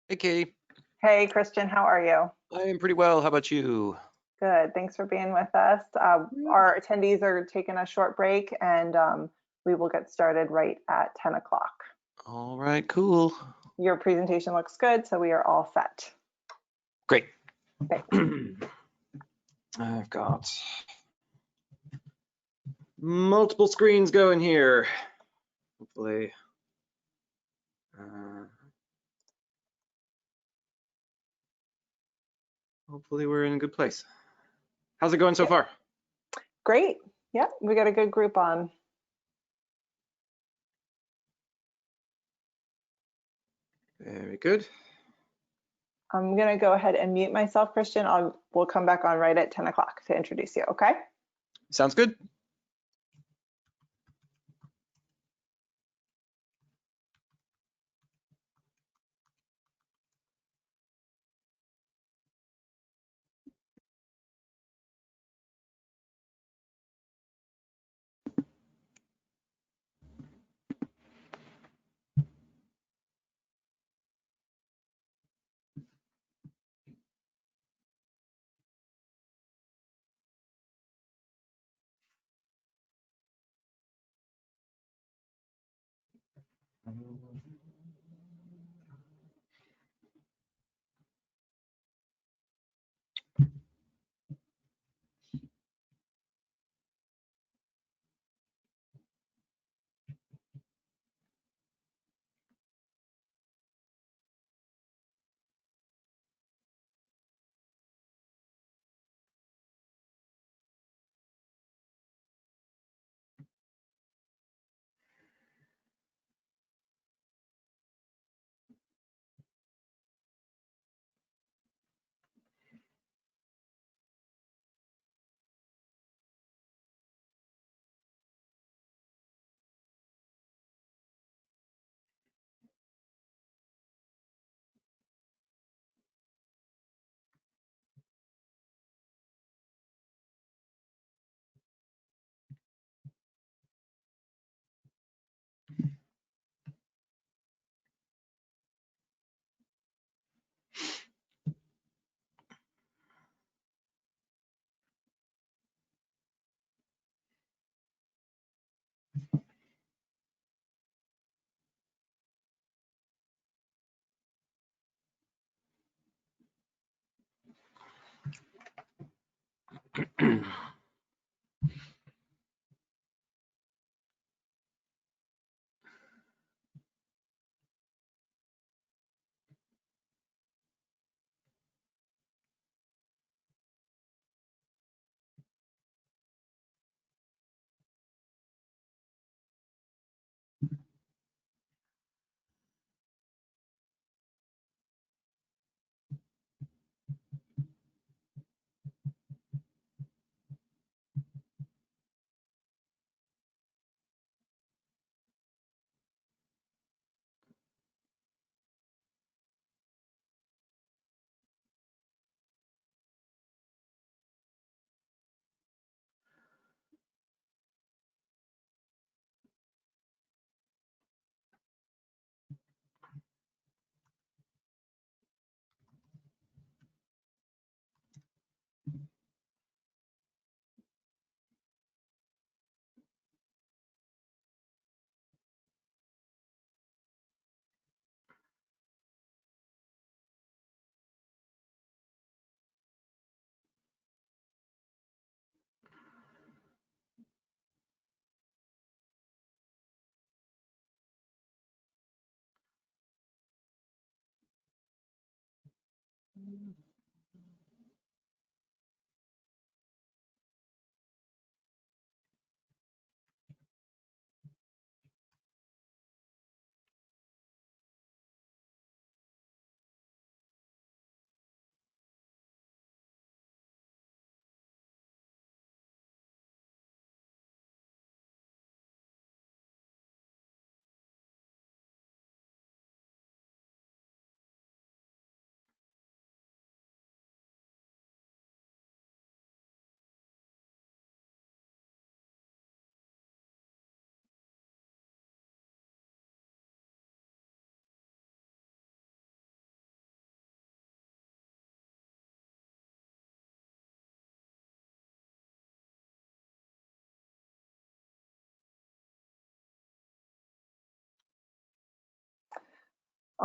Hey, Katie. Hey, Christian, how are you? I am pretty well. How about you? Good. Thanks for being with us. Our attendees are taking a short break, and we will get started right at 10 o'clock. All right, cool. Your presentation looks good, so we are all set. Great. Okay. I've got multiple screens going here. Hopefully. Hopefully we're in a good place. How's it going so far? Great. Yeah, we got a good group on. Very good. I'm going to go ahead and mute myself, Christian. We'll come back on right at 10 o'clock to introduce you, okay? Sounds good.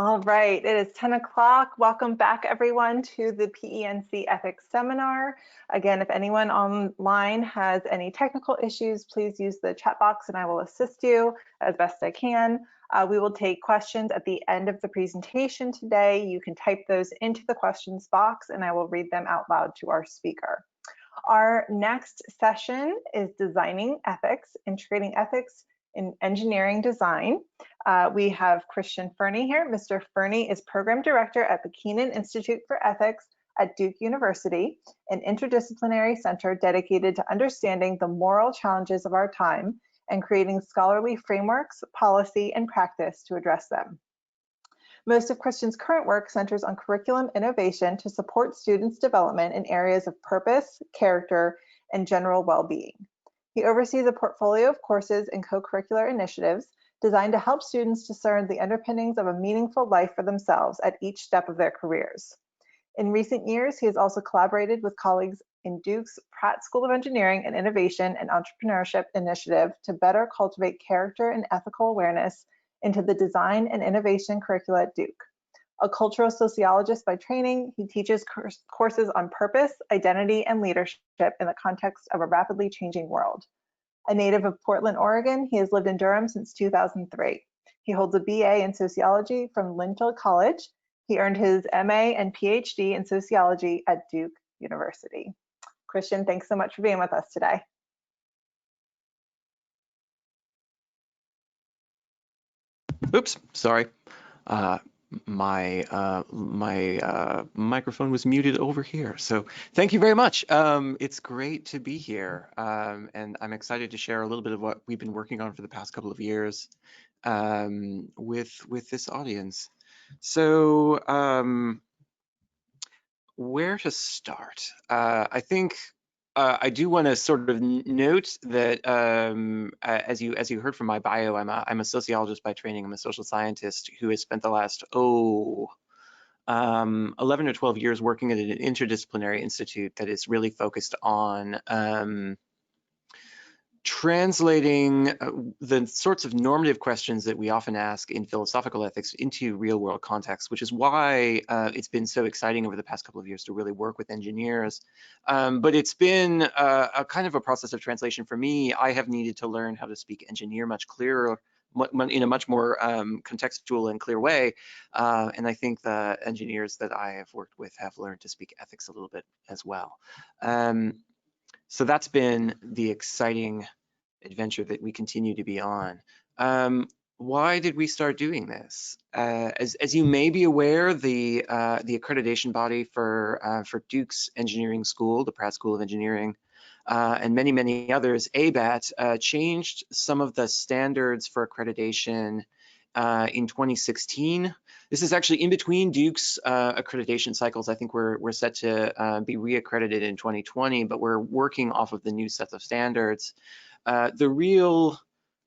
All right, it is 10 o'clock. Welcome back, everyone, to the PENC Ethics Seminar. Again, if anyone online has any technical issues, please use the chat box and I will assist you as best I can. We will take questions at the end of the presentation today. You can type those into the questions box and I will read them out loud to our speaker. Our next session is Designing Ethics, Integrating Ethics in Engineering Design. We have Christian Fernie here. Mr. Fernie is Program Director at the Keenan Institute for Ethics at Duke University, an interdisciplinary center dedicated to understanding the moral challenges of our time and creating scholarly frameworks, policy, and practice to address them. Most of Christian's current work centers on curriculum innovation to support students' development in areas of purpose, character, and general well-being. He oversees a portfolio of courses and co-curricular initiatives designed to help students discern the underpinnings of a meaningful life for themselves at each step of their careers. In recent years, he has also collaborated with colleagues in Duke's Pratt School of Engineering and Innovation and Entrepreneurship Initiative to better cultivate character and ethical awareness into the design and innovation curricula at Duke. A cultural sociologist by training, he teaches courses on purpose, identity, and leadership in the context of a rapidly changing world. A native of Portland, Oregon, he has lived in Durham since 2003. He holds a BA in sociology from Linfield College. He earned his MA and PhD in sociology at Duke University. Christian, thanks so much for being with us today. Oops, sorry. My microphone was muted over here. So thank you very much. It's great to be here. And I'm excited to share a little bit of what we've been working on for the past couple of years with this audience. So where to start? I think I do want to sort of note that as you heard from my bio, I'm a sociologist by training. I'm a social scientist who has spent the last 11 or 12 years working at an interdisciplinary institute that is really focused on translating the sorts of normative questions that we often ask in philosophical ethics into real world context, which is why it's been so exciting over the past couple of years to really work with engineers. But it's been a kind of a process of translation for me. I have needed to learn how to speak engineer much clearer, in a much more contextual and clear way. And I think the engineers that I have worked with have learned to speak ethics a little bit as well. So that's been the exciting adventure that we continue to be on. Why did we start doing this? As you may be aware, the accreditation body for Duke's engineering school, the Pratt School of Engineering, and many others, ABET, changed some of the standards for accreditation in 2016. This is actually in between Duke's accreditation cycles. I think we're set to be reaccredited in 2020, but we're working off of the new sets of standards. The real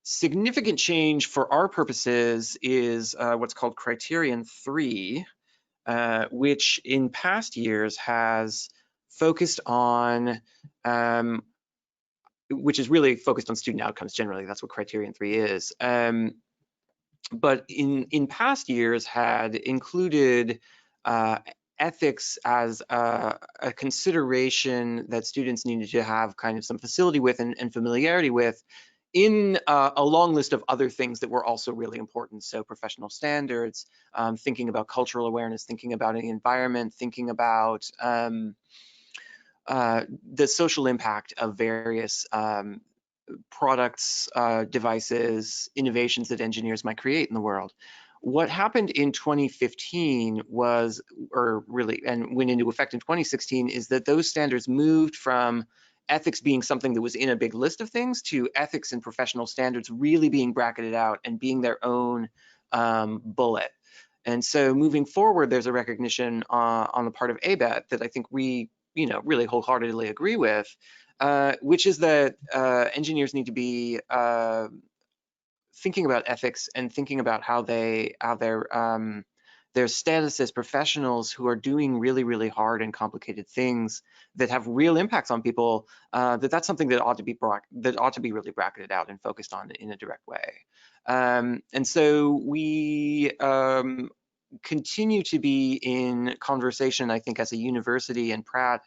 significant change for our purposes is what's called Criterion 3, which in past years has focused on, which is really focused on student outcomes generally. That's what Criterion 3 is. But in past years had included ethics as a consideration that students needed to have kind of some facility with and familiarity with in a long list of other things that were also really important. So professional standards, thinking about cultural awareness, thinking about the environment, thinking about the social impact of various products, devices, innovations that engineers might create in the world. What happened in 2015 was, or really, and went into effect in 2016, is that those standards moved from ethics being something that was in a big list of things to ethics and professional standards really being bracketed out and being their own bullet. And so moving forward, there's a recognition on the part of ABET that I think we, really wholeheartedly agree with, which is that engineers need to be thinking about ethics and thinking about how their status as professionals who are doing really hard and complicated things that have real impacts on people, that's something that ought to be really bracketed out and focused on in a direct way. And so we continue to be in conversation, I think, as a university and Pratt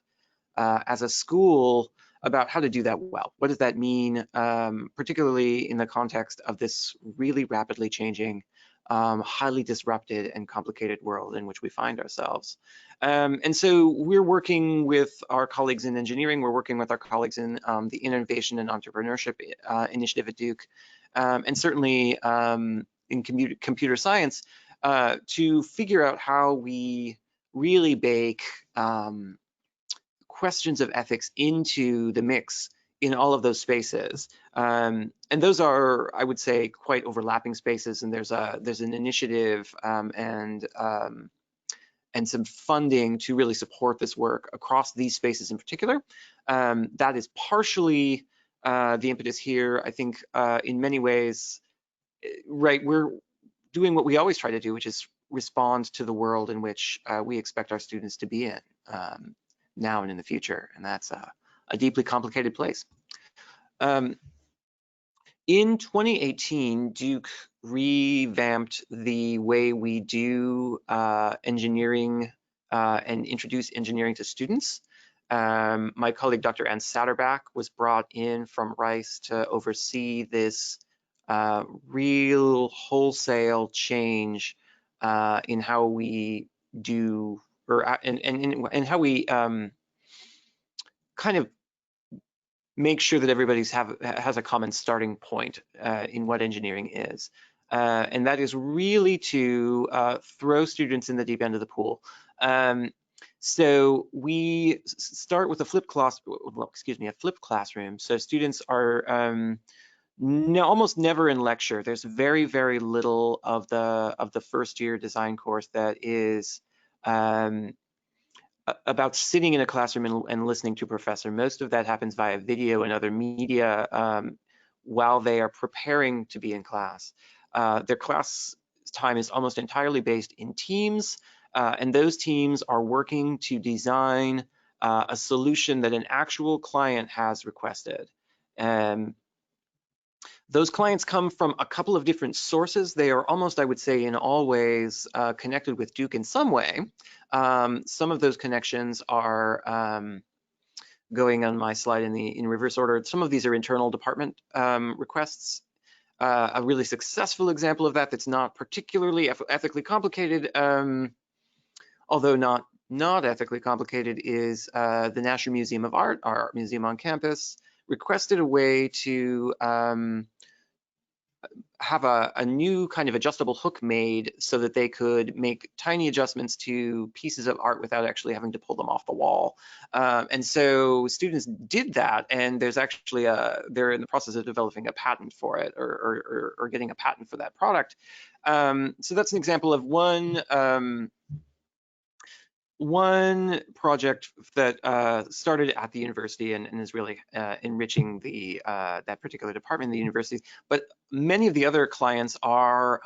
as a school about how to do that well. What does that mean, particularly in the context of this really rapidly changing, highly disrupted and complicated world in which we find ourselves. And so we're working with our colleagues in engineering, we're working with our colleagues in the Innovation and Entrepreneurship Initiative at Duke, and certainly in computer science to figure out how we really bake questions of ethics into the mix in all of those spaces. And those are, I would say, quite overlapping spaces. And there's an initiative and some funding to really support this work across these spaces in particular. That is partially the impetus here. I think in many ways, right, we're doing what we always try to do, which is respond to the world in which we expect our students to be in. Now and in the future, and that's a deeply complicated place. In 2018, Duke revamped the way we do engineering and introduce engineering to students. My colleague, Dr. Ann Satterback, was brought in from Rice to oversee this real wholesale change in how we do, and how we kind of make sure that everybody's has a common starting point in what engineering is. And that is really to throw students in the deep end of the pool. So we start with a flipped classroom. So students are almost never in lecture. There's very, very little of the first year design course that is about sitting in a classroom and listening to a professor. Most of that happens via video and other media while they are preparing to be in class. Their class time is almost entirely based in teams, and those teams are working to design a solution that an actual client has requested. Those clients come from a couple of different sources. They are almost, I would say, in all ways connected with Duke in some way. Some of those connections are going on my slide in reverse order. Some of these are internal department requests. A really successful example of that that's not particularly ethically complicated, although not ethically complicated, is the National Museum of Art, our art museum on campus, requested a way to have a new kind of adjustable hook made so that they could make tiny adjustments to pieces of art without actually having to pull them off the wall. And so students did that, and there's actually they're in the process of developing a patent for it, or getting a patent for that product. So that's an example of one project that started at the university and is really enriching that particular department in the university. But many of the other clients are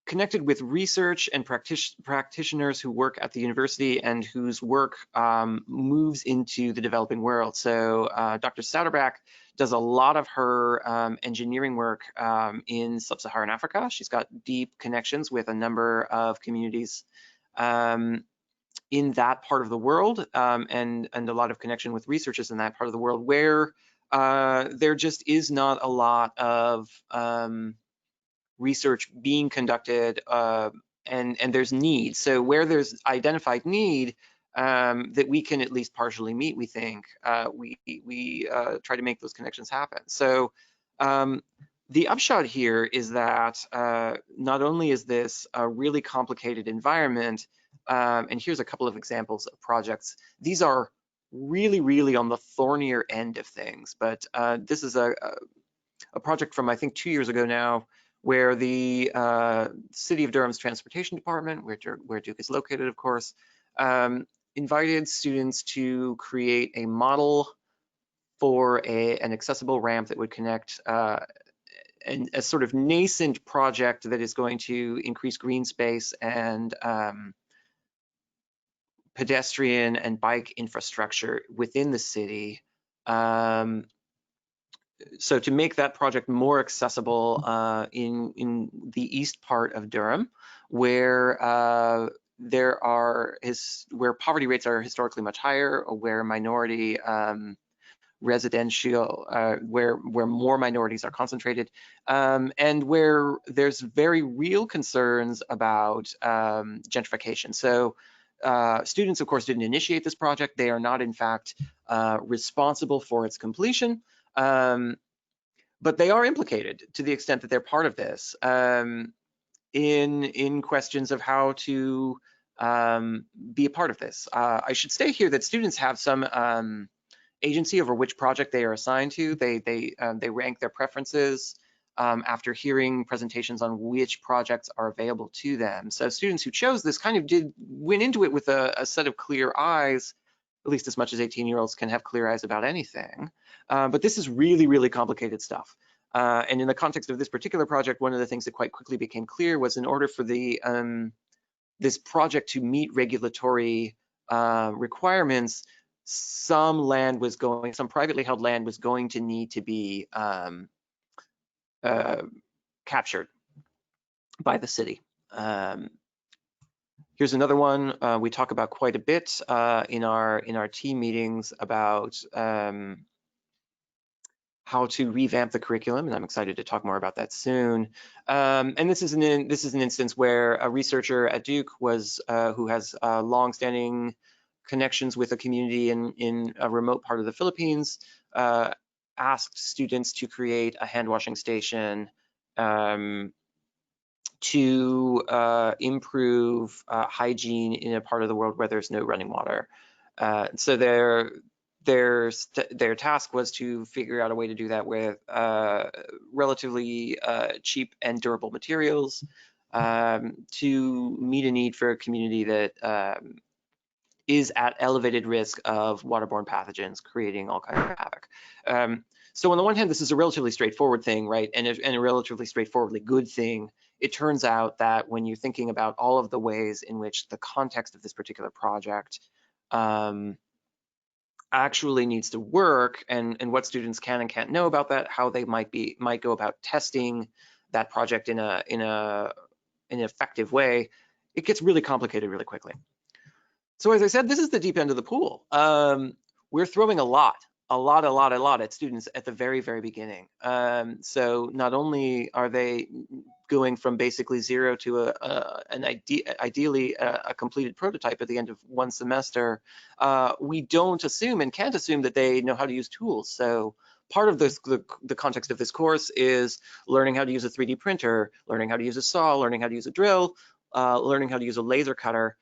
connected with research and practitioners who work at the university and whose work moves into the developing world. So Dr. Satterback does a lot of her engineering work in sub-Saharan Africa. She's got deep connections with a number of communities in that part of the world, and a lot of connection with researchers in that part of the world where there just is not a lot of research being conducted, and there's need. So where there's identified need that we can at least partially meet, we think, we try to make those connections happen. So the upshot here is that not only is this a really complicated environment, and here's a couple of examples of projects. These are really, really on the thornier end of things, but this is a project from, I think, 2 years ago now, where the City of Durham's Transportation Department, where Duke is located, of course, invited students to create a model for an accessible ramp that would connect a sort of nascent project that is going to increase green space and pedestrian and bike infrastructure within the city, so to make that project more accessible in the east part of Durham, where where poverty rates are historically much higher, where minority residential, where more minorities are concentrated, and where there's very real concerns about gentrification. So students, of course, didn't initiate this project. They are not, in fact, responsible for its completion, but they are implicated to the extent that they're part of this in questions of how to be a part of this. I should say here that students have some agency over which project they are assigned to. They rank their preferences after hearing presentations on which projects are available to them. So students who chose this kind of went into it with a set of clear eyes, at least as much as 18-year-olds can have clear eyes about anything. But this is really, really complicated stuff. And in the context of this particular project, one of the things that quite quickly became clear was in order for this project to meet regulatory requirements, some privately held land was going to need to be captured by the city. Here's another one we talk about quite a bit in our team meetings about how to revamp the curriculum, and I'm excited to talk more about that soon. And this is an instance where a researcher at Duke who has long-standing connections with a community in a remote part of the Philippines, asked students to create a hand washing station to improve hygiene in a part of the world where there's no running water. So their task was to figure out a way to do that with relatively cheap and durable materials to meet a need for a community that is at elevated risk of waterborne pathogens creating all kinds of havoc. So on the one hand, this is a relatively straightforward thing, right? And a relatively straightforwardly good thing. It turns out that when you're thinking about all of the ways in which the context of this particular project actually needs to work, and what students can and can't know about that, how they might go about testing that project in an effective way, it gets really complicated really quickly. So as I said, this is the deep end of the pool. We're throwing a lot at students at the very, very beginning. So not only are they going from basically zero to ideally a completed prototype at the end of one semester, we don't assume and can't assume that they know how to use tools. So part of this, the context of this course is learning how to use a 3D printer, learning how to use a saw, learning how to use a drill, learning how to use a laser cutter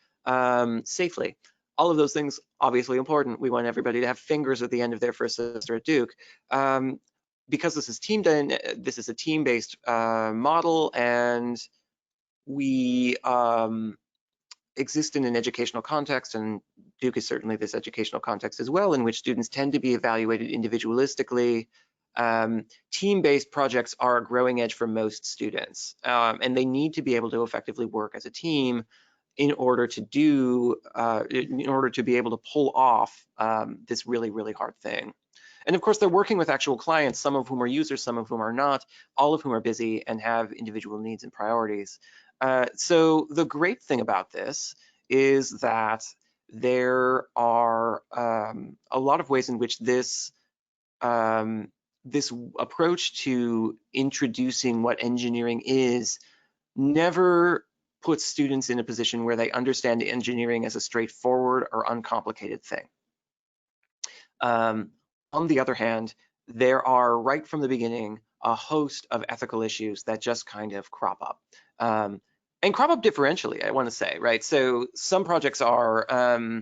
safely. All of those things obviously important. We want everybody to have fingers at the end of their first semester at Duke. Because this is a team-based model, and we exist in an educational context, and Duke is certainly this educational context as well, in which students tend to be evaluated individualistically. Team-based projects are a growing edge for most students, and they need to be able to effectively work as a team in order to be able to pull off this really, really hard thing. And of course, they're working with actual clients, some of whom are users, some of whom are not, all of whom are busy and have individual needs and priorities. So the great thing about this is that there are a lot of ways in which this approach to introducing what engineering is never puts students in a position where they understand engineering as a straightforward or uncomplicated thing. On the other hand, there are right from the beginning a host of ethical issues that just kind of crop up. And crop up differentially, I want to say, right? So some projects are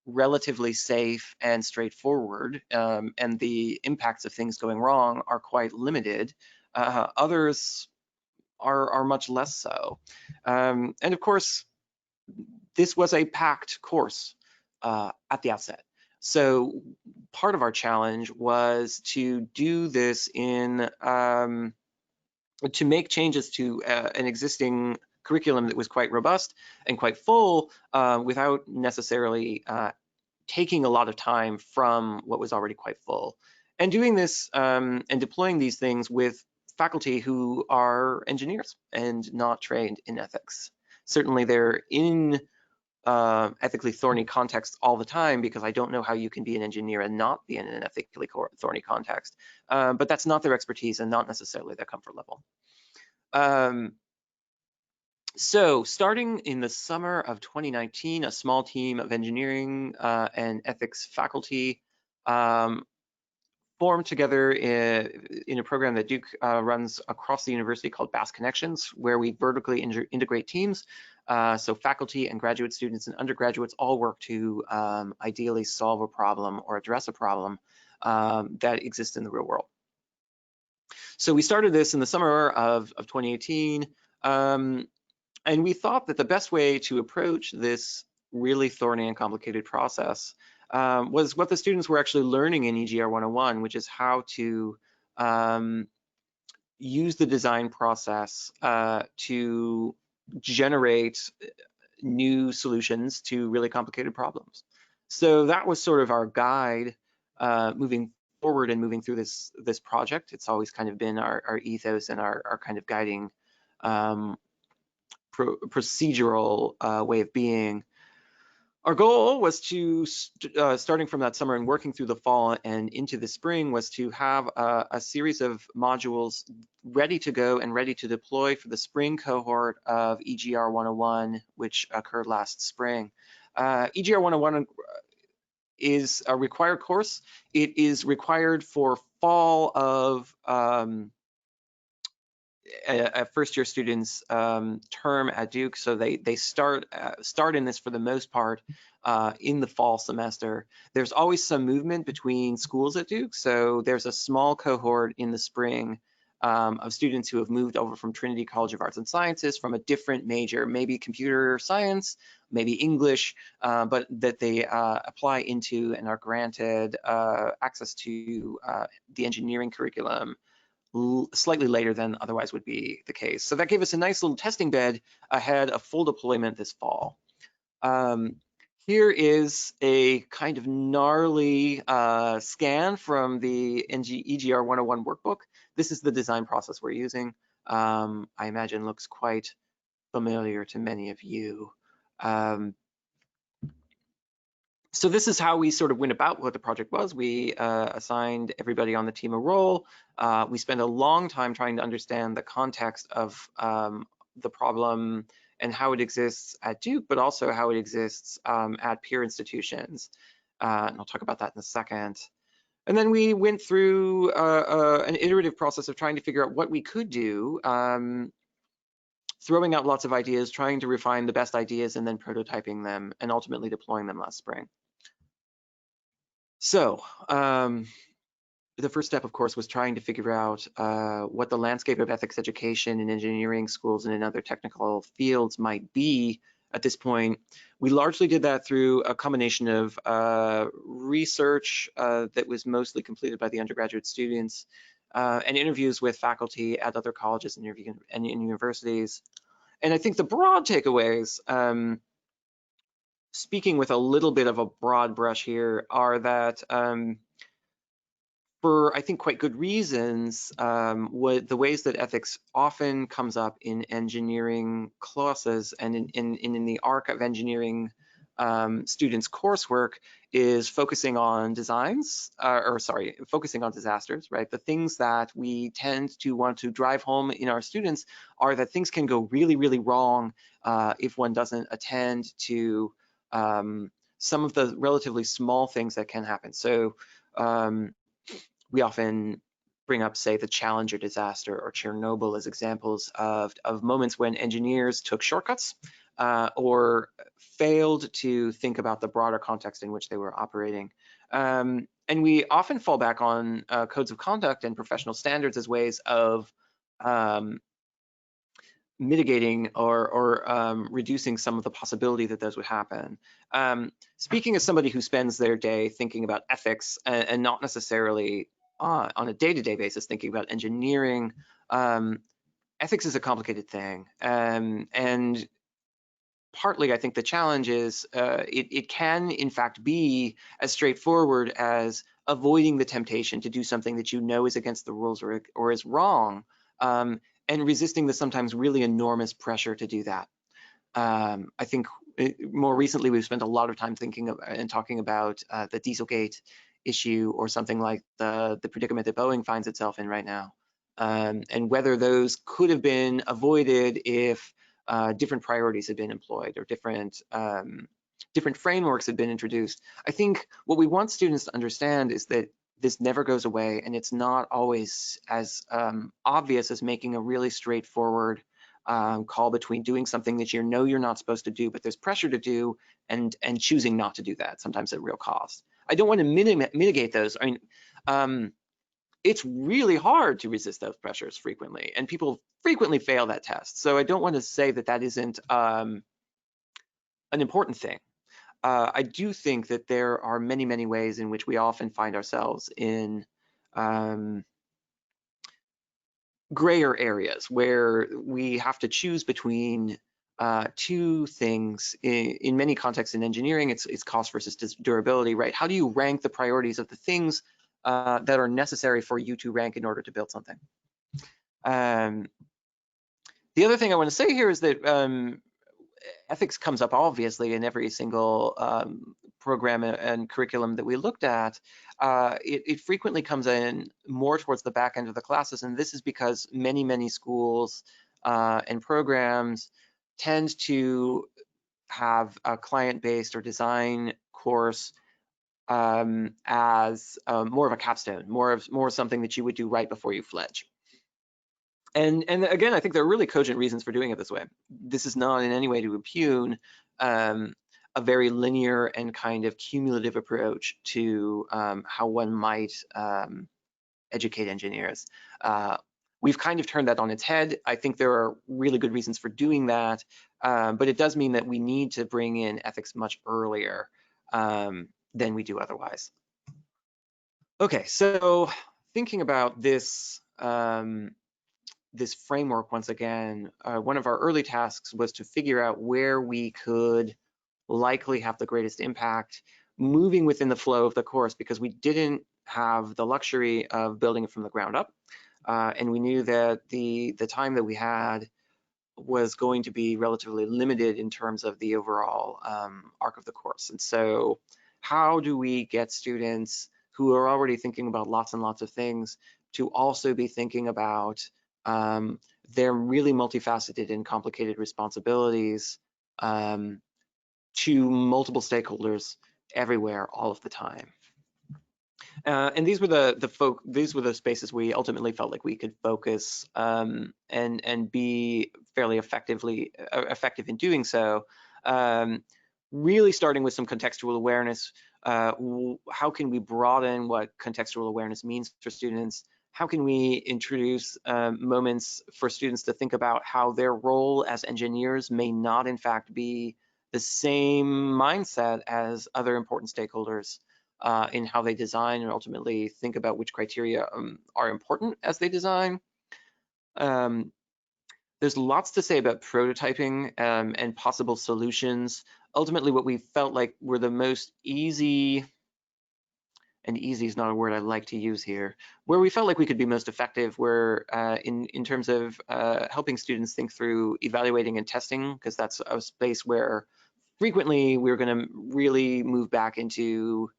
relatively safe and straightforward, and the impacts of things going wrong are quite limited. Others are much less so. And of course, this was a packed course at the outset. So part of our challenge was to do this to make changes to an existing curriculum that was quite robust and quite full without necessarily taking a lot of time from what was already quite full. and doing this and deploying these things with faculty who are engineers and not trained in ethics. Certainly they're in ethically thorny context all the time, because I don't know how you can be an engineer and not be in an ethically thorny context. But that's not their expertise and not necessarily their comfort level. So starting in the summer of 2019, a small team of engineering and ethics faculty formed together in a program that Duke runs across the university called BAS Connections, where we vertically integrate teams. So faculty and graduate students and undergraduates all work to ideally solve a problem or address a problem that exists in the real world. So we started this in the summer of 2018, and we thought that the best way to approach this really thorny and complicated process was what the students were actually learning in EGR 101, which is how to use the design process to generate new solutions to really complicated problems. So that was sort of our guide moving forward and moving through this project. It's always kind of been our ethos and our kind of guiding procedural way of being. Our goal was to, starting from that summer and working through the fall and into the spring, was to have a series of modules ready to go and ready to deploy for the spring cohort of EGR 101, which occurred last spring. EGR 101 is a required course. It is required for fall of a first-year students term at Duke, so they start in this for the most part in the fall semester. There's always some movement between schools at Duke, so there's a small cohort in the spring of students who have moved over from Trinity College of Arts and Sciences from a different major, maybe computer science, maybe English, but that they apply into and are granted access to the engineering curriculum slightly later than otherwise would be the case. So that gave us a nice little testing bed ahead of full deployment this fall. Here is a kind of gnarly scan from the EGR 101 workbook. This is the design process we're using. I imagine looks quite familiar to many of you. So this is how we sort of went about what the project was. We assigned everybody on the team a role. We spent a long time trying to understand the context of the problem and how it exists at Duke, but also how it exists at peer institutions. And I'll talk about that in a second. And then we went through an iterative process of trying to figure out what we could do, throwing out lots of ideas, trying to refine the best ideas, and then prototyping them and ultimately deploying them last spring. So the first step, of course, was trying to figure out what the landscape of ethics education in engineering schools and in other technical fields might be at this point. We largely did that through a combination of research that was mostly completed by the undergraduate students and interviews with faculty at other colleges and in universities. And I think the broad takeaways, speaking with a little bit of a broad brush here, are that for I think quite good reasons, the ways that ethics often comes up in engineering classes and in the arc of engineering students' coursework is focusing on focusing on disasters, right? The things that we tend to want to drive home in our students are that things can go really, really wrong if one doesn't attend to some of the relatively small things that can happen. So we often bring up, say, the Challenger disaster or Chernobyl as examples of moments when engineers took shortcuts or failed to think about the broader context in which they were operating. And we often fall back on codes of conduct and professional standards as ways of mitigating or reducing some of the possibility that those would happen. Speaking as somebody who spends their day thinking about ethics and not necessarily on a day-to-day basis thinking about engineering, ethics is a complicated thing. And partly, I think the challenge is it can, in fact, be as straightforward as avoiding the temptation to do something that you know is against the rules or is wrong, and resisting the sometimes really enormous pressure to do that. I think more recently we've spent a lot of time thinking of, and talking about the Dieselgate issue, or something like the predicament that Boeing finds itself in right now, and whether those could have been avoided if different priorities had been employed, or different frameworks had been introduced. I think what we want students to understand is that this never goes away, and it's not always as obvious as making a really straightforward call between doing something that you know you're not supposed to do, but there's pressure to do, and choosing not to do that, sometimes at real cost. I don't want to mitigate those. I mean, it's really hard to resist those pressures frequently, and people frequently fail that test. So I don't want to say that that isn't an important thing. I do think that there are many, many ways in which we often find ourselves in grayer areas where we have to choose between two things. In many contexts in engineering, it's cost versus durability, right? How do you rank the priorities of the things that are necessary for you to rank in order to build something? The other thing I want to say here is that ethics comes up obviously in every single program and curriculum that we looked at. It frequently comes in more towards the back end of the classes, and this is because many, many schools and programs tend to have a client-based or design course as more of a capstone, more something that you would do right before you fledge. And again, I think there are really cogent reasons for doing it this way. This is not in any way to impugn a very linear and kind of cumulative approach to how one might educate engineers. We've kind of turned that on its head. I think there are really good reasons for doing that, but it does mean that we need to bring in ethics much earlier than we do otherwise. Okay, so thinking about this this framework, once again, one of our early tasks was to figure out where we could likely have the greatest impact moving within the flow of the course, because we didn't have the luxury of building it from the ground up. And we knew that the time that we had was going to be relatively limited in terms of the overall arc of the course. And so how do we get students who are already thinking about lots and lots of things to also be thinking about their really multifaceted and complicated responsibilities to multiple stakeholders everywhere, all of the time? And these were the spaces we ultimately felt like we could focus and be fairly effective in doing so. Really starting with some contextual awareness. How can we broaden what contextual awareness means for students? How can we introduce moments for students to think about how their role as engineers may not in fact be the same mindset as other important stakeholders in how they design and ultimately think about which criteria are important as they design. There's lots to say about prototyping and possible solutions. Ultimately, what we felt like were the most easy, and easy is not a word I like to use here, where we felt like we could be most effective were in terms of helping students think through evaluating and testing, because that's a space where frequently we're going to really move back into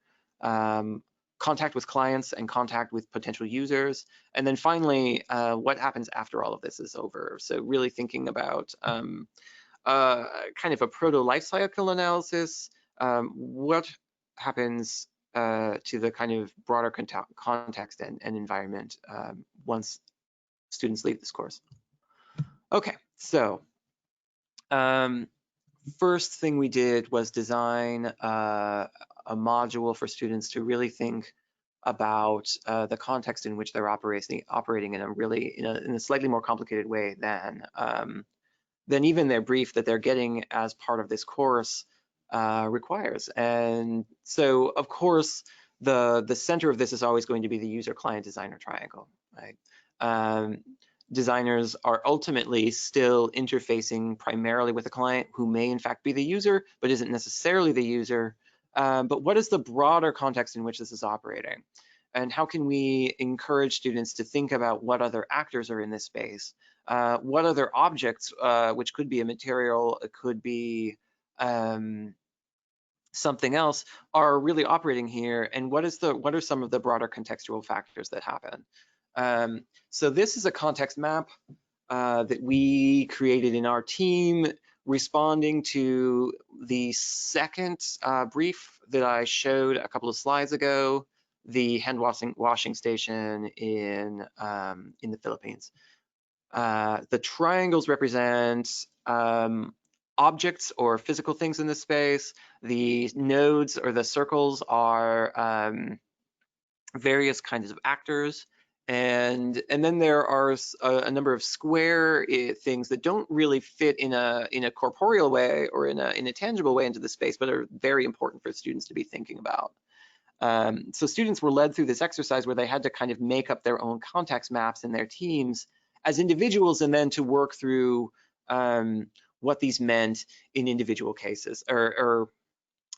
contact with clients and contact with potential users. And then finally, what happens after all of this is over. So really thinking about kind of a proto life cycle analysis, what happens to the kind of broader context and environment once students leave this course. Okay, so first thing we did was design a module for students to really think about the context in which they're operating in a slightly more complicated way than even their brief that they're getting as part of this course requires. And so, of course, the center of this is always going to be the user, client, designer triangle, right? Designers are ultimately still interfacing primarily with a client who may in fact be the user, but isn't necessarily the user. but what is the broader context in which this is operating? And how can we encourage students to think about what other actors are in this space? What other objects, which could be a material, it could be something else, are really operating here, and what are some of the broader contextual factors that happen? So this is a context map that we created in our team, responding to the second brief that I showed a couple of slides ago, the hand washing station in the Philippines. The triangles represent objects or physical things in this space. The nodes or the circles are various kinds of actors. And then there are a number of square things that don't really fit in a corporeal way or in a tangible way into the space, but are very important for students to be thinking about. So students were led through this exercise where they had to kind of make up their own context maps in their teams as individuals, and then to work through what these meant in individual cases.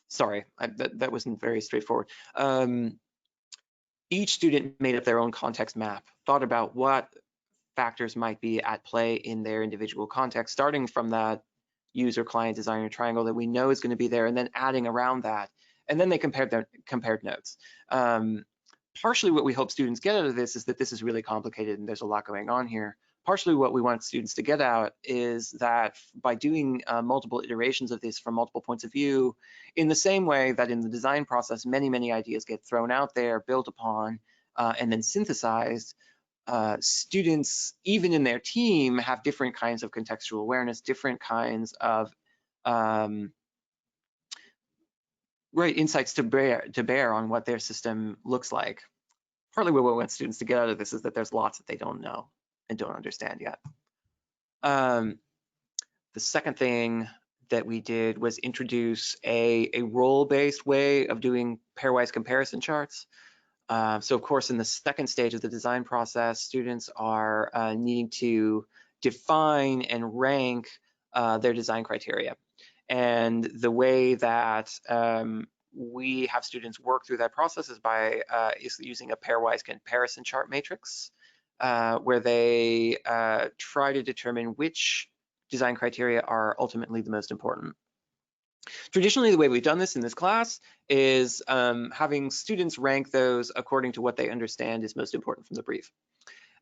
Sorry, that wasn't very straightforward. Each student made up their own context map, thought about what factors might be at play in their individual context, starting from that user, client, designer triangle that we know is going to be there, and then adding around that. And then they compared notes. Partially what we hope students get out of this is that this is really complicated and there's a lot going on here. Partially what we want students to get out is that by doing multiple iterations of this from multiple points of view, in the same way that in the design process, many ideas get thrown out there, built upon, and then synthesized, students, even in their team, have different kinds of contextual awareness, different kinds of insights to bear on what their system looks like. Partly what we want students to get out of this is that there's lots that they don't know and don't understand yet. The second thing that we did was introduce a role-based way of doing pairwise comparison charts. So of course, in the second stage of the design process, students are needing to define and rank their design criteria. And the way that we have students work through that process is by using a pairwise comparison chart matrix, where they try to determine which design criteria are ultimately the most important. Traditionally, the way we've done this in this class is having students rank those according to what they understand is most important from the brief.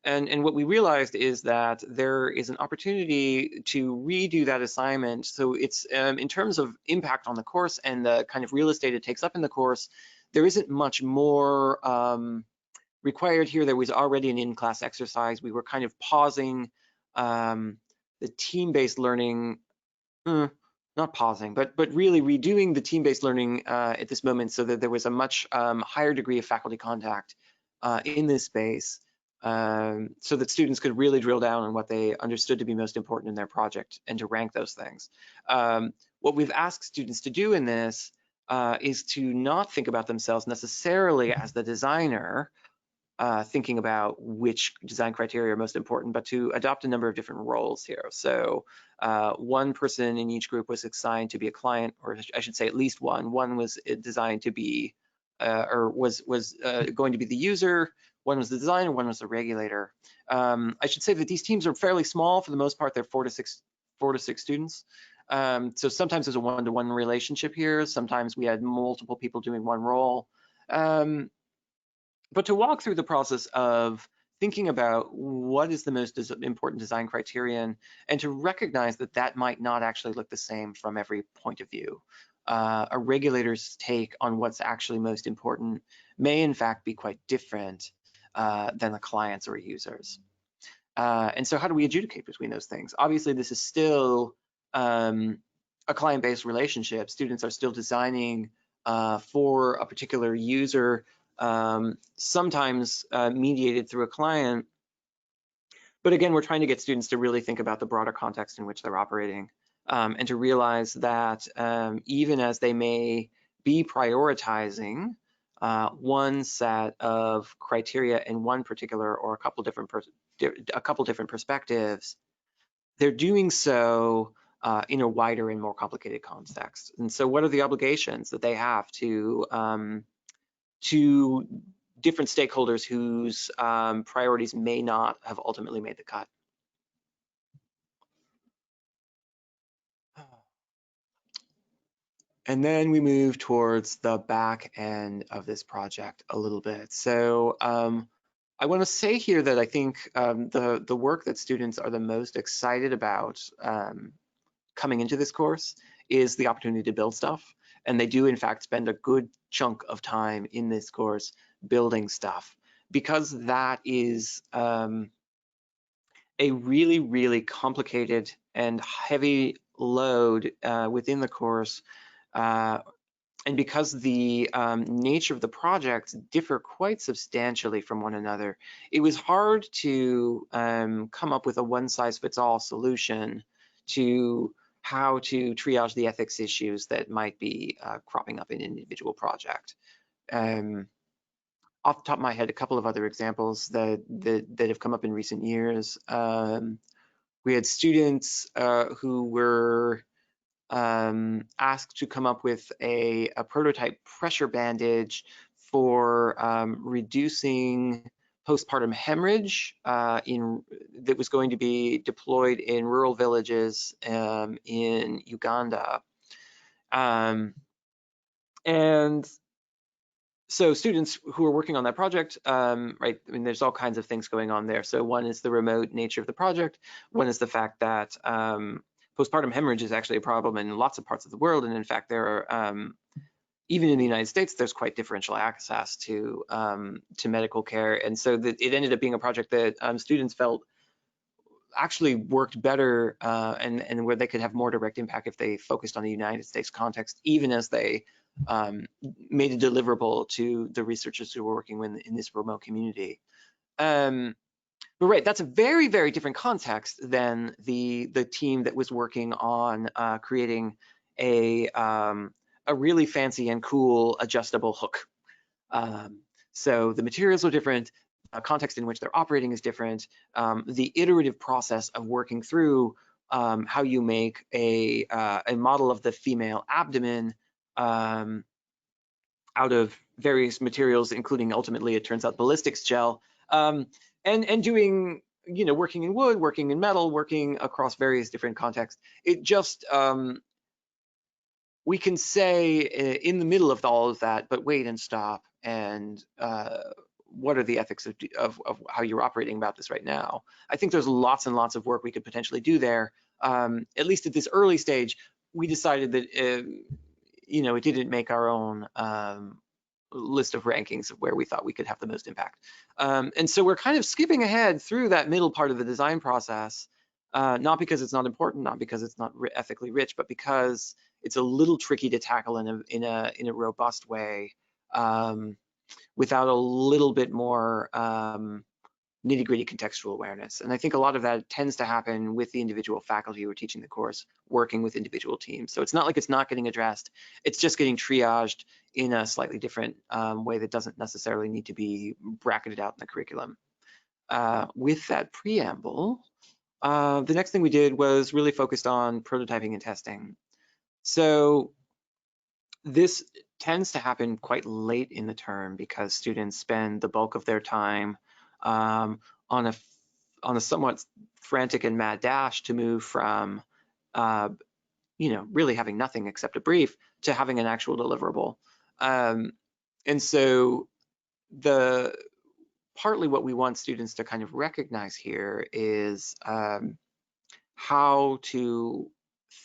And what we realized is that there is an opportunity to redo that assignment. So it's in terms of impact on the course and the kind of real estate it takes up in the course, there isn't much more required here. There was already an in-class exercise. We were kind of pausing the team-based learning, not pausing, but really redoing the team-based learning at this moment so that there was a much higher degree of faculty contact in this space. So that students could really drill down on what they understood to be most important in their project and to rank those things. What we've asked students to do in this is to not think about themselves necessarily as the designer, thinking about which design criteria are most important, but to adopt a number of different roles here. So one person in each group was assigned to be a client, or I should say at least one. One was designed to be, or was going to be the user. One was the designer, one was the regulator. I should say that these teams are fairly small. For the most part, they're 4 to 6 students. So sometimes there's a one-to-one relationship here. Sometimes we had multiple people doing one role. But to walk through the process of thinking about what is the most important design criterion, and to recognize that that might not actually look the same from every point of view. A regulator's take on what's actually most important may in fact be quite different than the clients or users. And so how do we adjudicate between those things? Obviously, this is still a client-based relationship. Students are still designing for a particular user, sometimes mediated through a client. But again, we're trying to get students to really think about the broader context in which they're operating, and to realize that even as they may be prioritizing one set of criteria in one particular or a couple different perspectives, they're doing so in a wider and more complicated context. And so what are the obligations that they have to different stakeholders whose priorities may not have ultimately made the cut? And then we move towards the back end of this project a little bit. So I want to say here that I think the work that students are the most excited about coming into this course is the opportunity to build stuff. And they do, in fact, spend a good chunk of time in this course building stuff, because that is a really, really complicated and heavy load within the course. And because the nature of the projects differ quite substantially from one another, it was hard to come up with a one-size-fits-all solution to how to triage the ethics issues that might be cropping up in an individual project. Off the top of my head, a couple of other examples that have come up in recent years. We had students who were asked to come up with a prototype pressure bandage for reducing postpartum hemorrhage that was going to be deployed in rural villages in Uganda. And so students who are working on that project, right, I mean, there's all kinds of things going on there. So one is the remote nature of the project. One is the fact that postpartum hemorrhage is actually a problem in lots of parts of the world. And in fact, there are, even in the United States, there's quite differential access to medical care. And so it ended up being a project that students felt actually worked better and where they could have more direct impact if they focused on the United States context, even as they made a deliverable to the researchers who were working in this remote community. But right, that's a very, very different context than the team that was working on creating a really fancy and cool adjustable hook. So the materials are different, context in which they're operating is different. The iterative process of working through how you make a model of the female abdomen out of various materials, including ultimately, it turns out, ballistics gel, and doing, you know, working in wood, working in metal, working across various different contexts. It just, we can say in the middle of all of that, but wait and stop, and what are the ethics of how you're operating about this right now? I think there's lots and lots of work we could potentially do there. At least at this early stage, we decided that, you know, it didn't make our own list of rankings of where we thought we could have the most impact. And so we're kind of skipping ahead through that middle part of the design process, not because it's not important, not because it's not ethically rich, but because it's a little tricky to tackle in a robust way without a little bit more nitty-gritty contextual awareness. And I think a lot of that tends to happen with the individual faculty who are teaching the course, working with individual teams. So it's not like it's not getting addressed, it's just getting triaged in a slightly different way that doesn't necessarily need to be bracketed out in the curriculum. With that preamble, the next thing we did was really focused on prototyping and testing. So this tends to happen quite late in the term because students spend the bulk of their time on a somewhat frantic and mad dash to move from you know, really having nothing except a brief to having an actual deliverable. And so partly what we want students to kind of recognize here is how to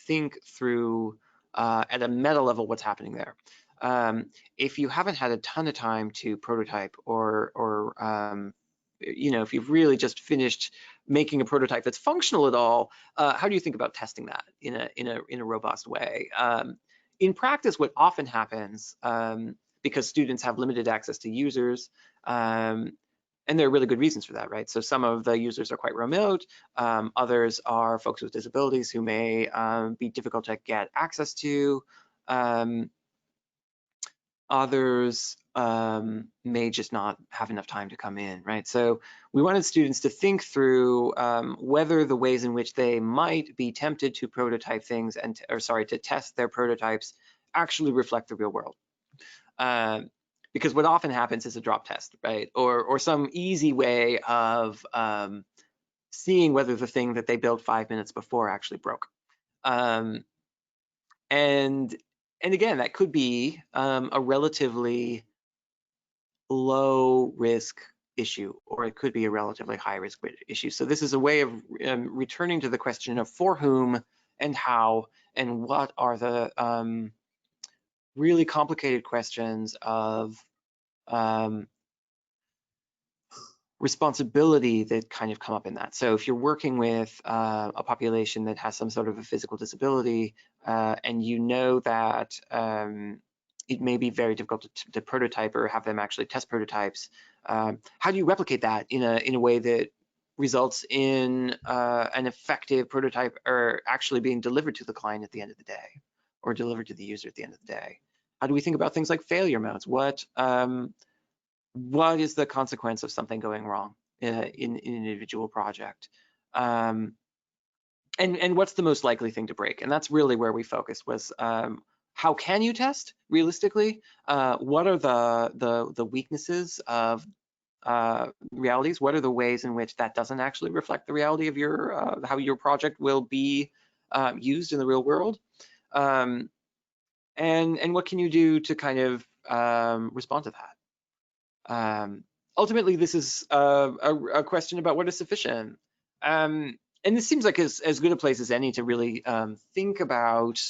think through at a meta level what's happening there. If you haven't had a ton of time to prototype or you know, if you've really just finished making a prototype that's functional at all, how do you think about testing that in a robust way? In practice, what often happens, because students have limited access to users, and there are really good reasons for that, right? So some of the users are quite remote, others are folks with disabilities who may be difficult to get access to. Others may just not have enough time to come in, right? So we wanted students to think through whether the ways in which they might be tempted to prototype things and, to test their prototypes actually reflect the real world. Because what often happens is a drop test, right? Or some easy way of seeing whether the thing that they built 5 minutes before actually broke. And again, that could be a relatively low risk issue, or it could be a relatively high risk issue. So this is a way of returning to the question of for whom and how and what are the really complicated questions of responsibility that kind of come up in that. So if you're working with a population that has some sort of a physical disability, and you know that it may be very difficult to prototype or have them actually test prototypes, how do you replicate that in a way that results in an effective prototype or actually being delivered to the client at the end of the day, or delivered to the user at the end of the day? How do we think about things like failure modes? What is the consequence of something going wrong in an individual project? And what's the most likely thing to break? And that's really where we focused, was how can you test realistically? What are the weaknesses of realities? What are the ways in which that doesn't actually reflect the reality of your how your project will be used in the real world? And what can you do to kind of respond to that? Ultimately, this is a question about what is sufficient. And this seems like as good a place as any to really think about,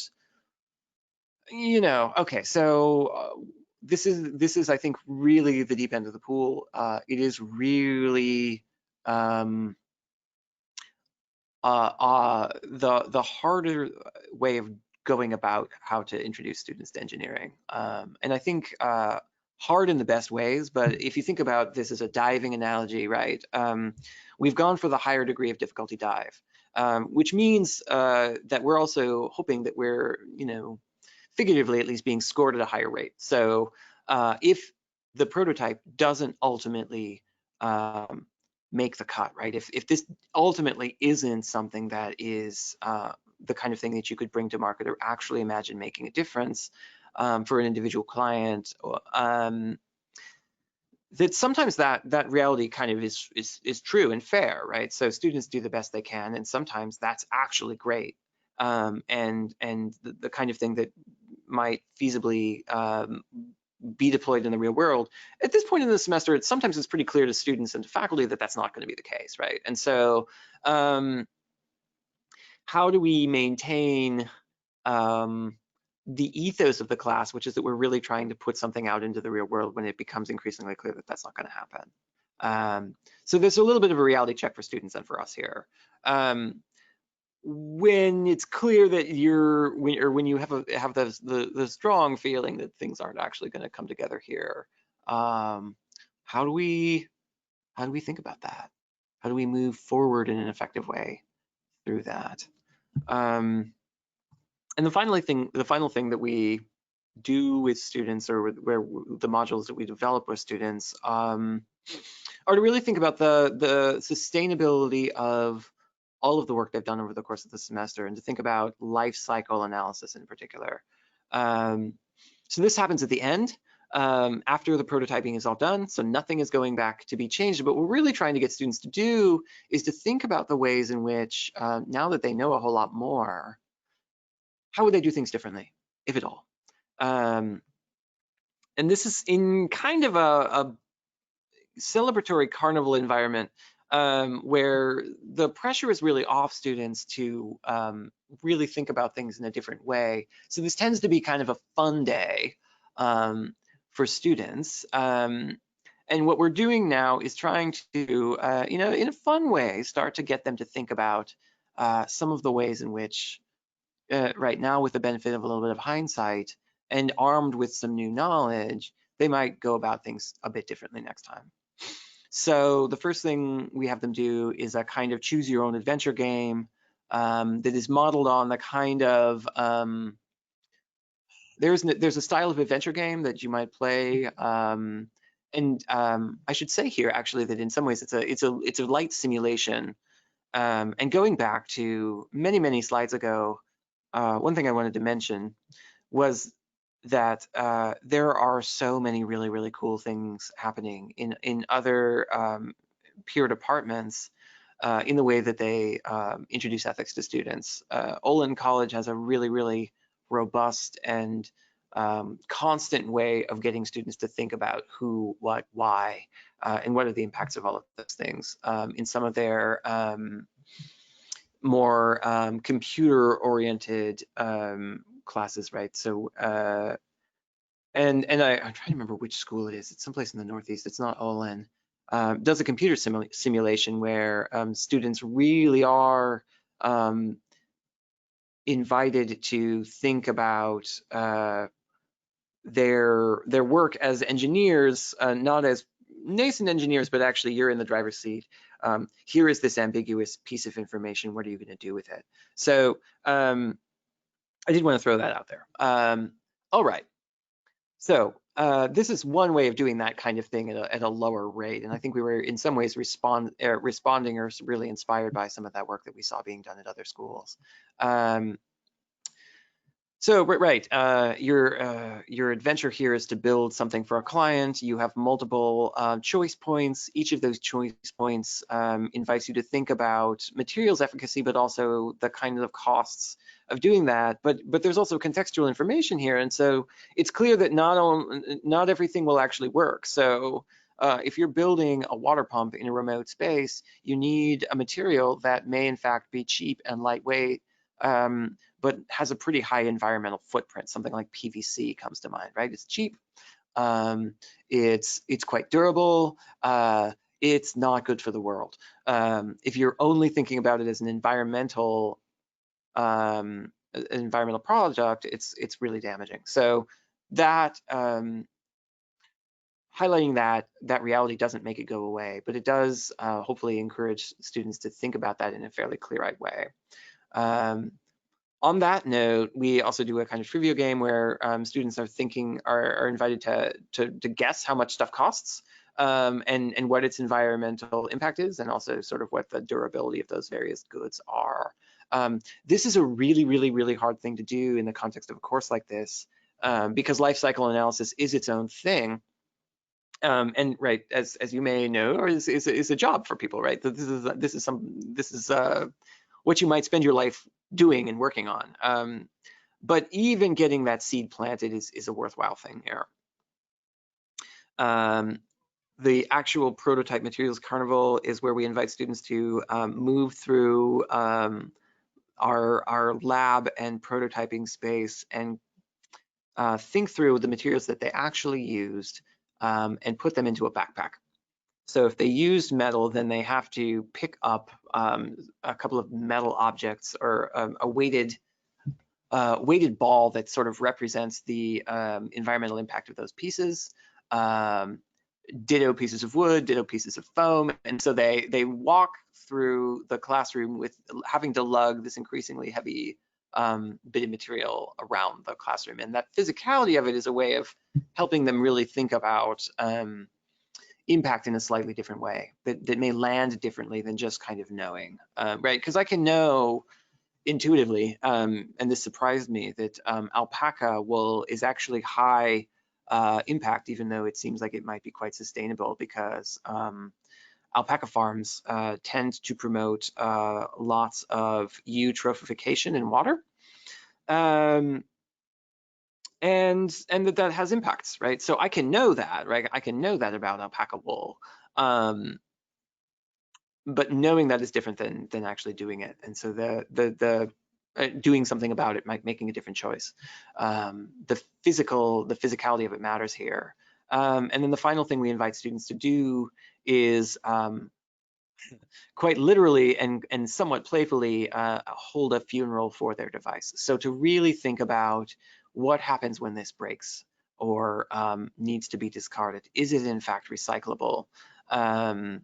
okay, so this is, I think, really the deep end of the pool. It is really the harder way of going about how to introduce students to engineering. And I think hard in the best ways, but if you think about this as a diving analogy, right? We've gone for the higher degree of difficulty dive, which means that we're also hoping that we're, figuratively at least, being scored at a higher rate. So if the prototype doesn't ultimately make the cut, right? If this ultimately isn't something that is the kind of thing that you could bring to market or actually imagine making a difference for an individual client, that sometimes that reality kind of is true and fair, right? So students do the best they can, and sometimes that's actually great, and the kind of thing that might feasibly be deployed in the real world. At this point in the semester, sometimes it's pretty clear to students and to faculty that that's not going to be the case, right? And so how do we maintain the ethos of the class, which is that we're really trying to put something out into the real world when it becomes increasingly clear that that's not going to happen? So there's a little bit of a reality check for students and for us here. When it's clear that when you have the strong feeling that things aren't actually going to come together here, how do we think about that? How do we move forward in an effective way through that? And the final thing that we do with students, or where the modules that we develop with students, are to really think about the sustainability of all of the work they've done over the course of the semester, and to think about life cycle analysis in particular. So this happens at the end, after the prototyping is all done, so nothing is going back to be changed. But what we're really trying to get students to do is to think about the ways in which, now that they know a whole lot more, how would they do things differently, if at all? And this is in kind of a celebratory carnival environment, where the pressure is really off students to really think about things in a different way. So this tends to be kind of a fun day for students. And what we're doing now is trying to, in a fun way, start to get them to think about some of the ways in which, right now, with the benefit of a little bit of hindsight and armed with some new knowledge, they might go about things a bit differently next time. So the first thing we have them do is a kind of choose your own adventure game that is modeled on the kind of there's a style of adventure game that you might play, and I should say here actually that in some ways it's a light simulation. And going back to many slides ago, one thing I wanted to mention was that there are so many really cool things happening in other peer departments in the way that they introduce ethics to students. Olin College has a really robust and constant way of getting students to think about who, what, why, and what are the impacts of all of those things. In some of their more computer-oriented classes, right? So, and I'm trying to remember which school it is. It's someplace in the Northeast. It's not Olin. Does a computer simulation where students really are invited to think about their work as engineers, not as nascent engineers, but actually you're in the driver's seat. Here is this ambiguous piece of information. What are you going to do with it? So I did want to throw that out there. All right. So this is one way of doing that kind of thing at a lower rate. And I think we were in some ways responding or really inspired by some of that work that we saw being done at other schools. So right, your adventure here is to build something for a client. You have multiple choice points. Each of those choice points invites you to think about materials efficacy, but also the kind of costs of doing that. But there's also contextual information here, and so it's clear that not everything will actually work. So if you're building a water pump in a remote space, you need a material that may in fact be cheap and lightweight, but has a pretty high environmental footprint. Something like PVC comes to mind, right? It's cheap, it's quite durable, it's not good for the world. If you're only thinking about it as an environmental product, it's really damaging. So that highlighting that reality doesn't make it go away, but it does hopefully encourage students to think about that in a fairly clear-eyed way. On that note, we also do a kind of trivia game where students are invited to guess how much stuff costs and what its environmental impact is, and also sort of what the durability of those various goods are. This is a really hard thing to do in the context of a course like this because life cycle analysis is its own thing. And right, as you may know, is a job for people, right? So this is what you might spend your life doing and working on. But even getting that seed planted is a worthwhile thing here. The actual prototype materials carnival is where we invite students to move through our lab and prototyping space and think through the materials that they actually used and put them into a backpack. So if they used metal, then they have to pick up a couple of metal objects or a weighted ball that sort of represents the environmental impact of those pieces. Ditto pieces of wood, ditto pieces of foam, and so they walk through the classroom with having to lug this increasingly heavy bit of material around the classroom. And that physicality of it is a way of helping them really think about impact in a slightly different way that may land differently than just kind of knowing, right? Because I can know intuitively, and this surprised me, that alpaca wool is actually high impact, even though it seems like it might be quite sustainable, because alpaca farms tend to promote lots of eutrophication in water. And that has impacts, right? So I can know that, right? I can know that about alpaca wool, but knowing that is different than actually doing it. And so the doing something about it, making a different choice. The physicality of it matters here. And then the final thing we invite students to do is quite literally and somewhat playfully hold a funeral for their device. So to really think about what happens when this breaks or needs to be discarded. Is it in fact recyclable? And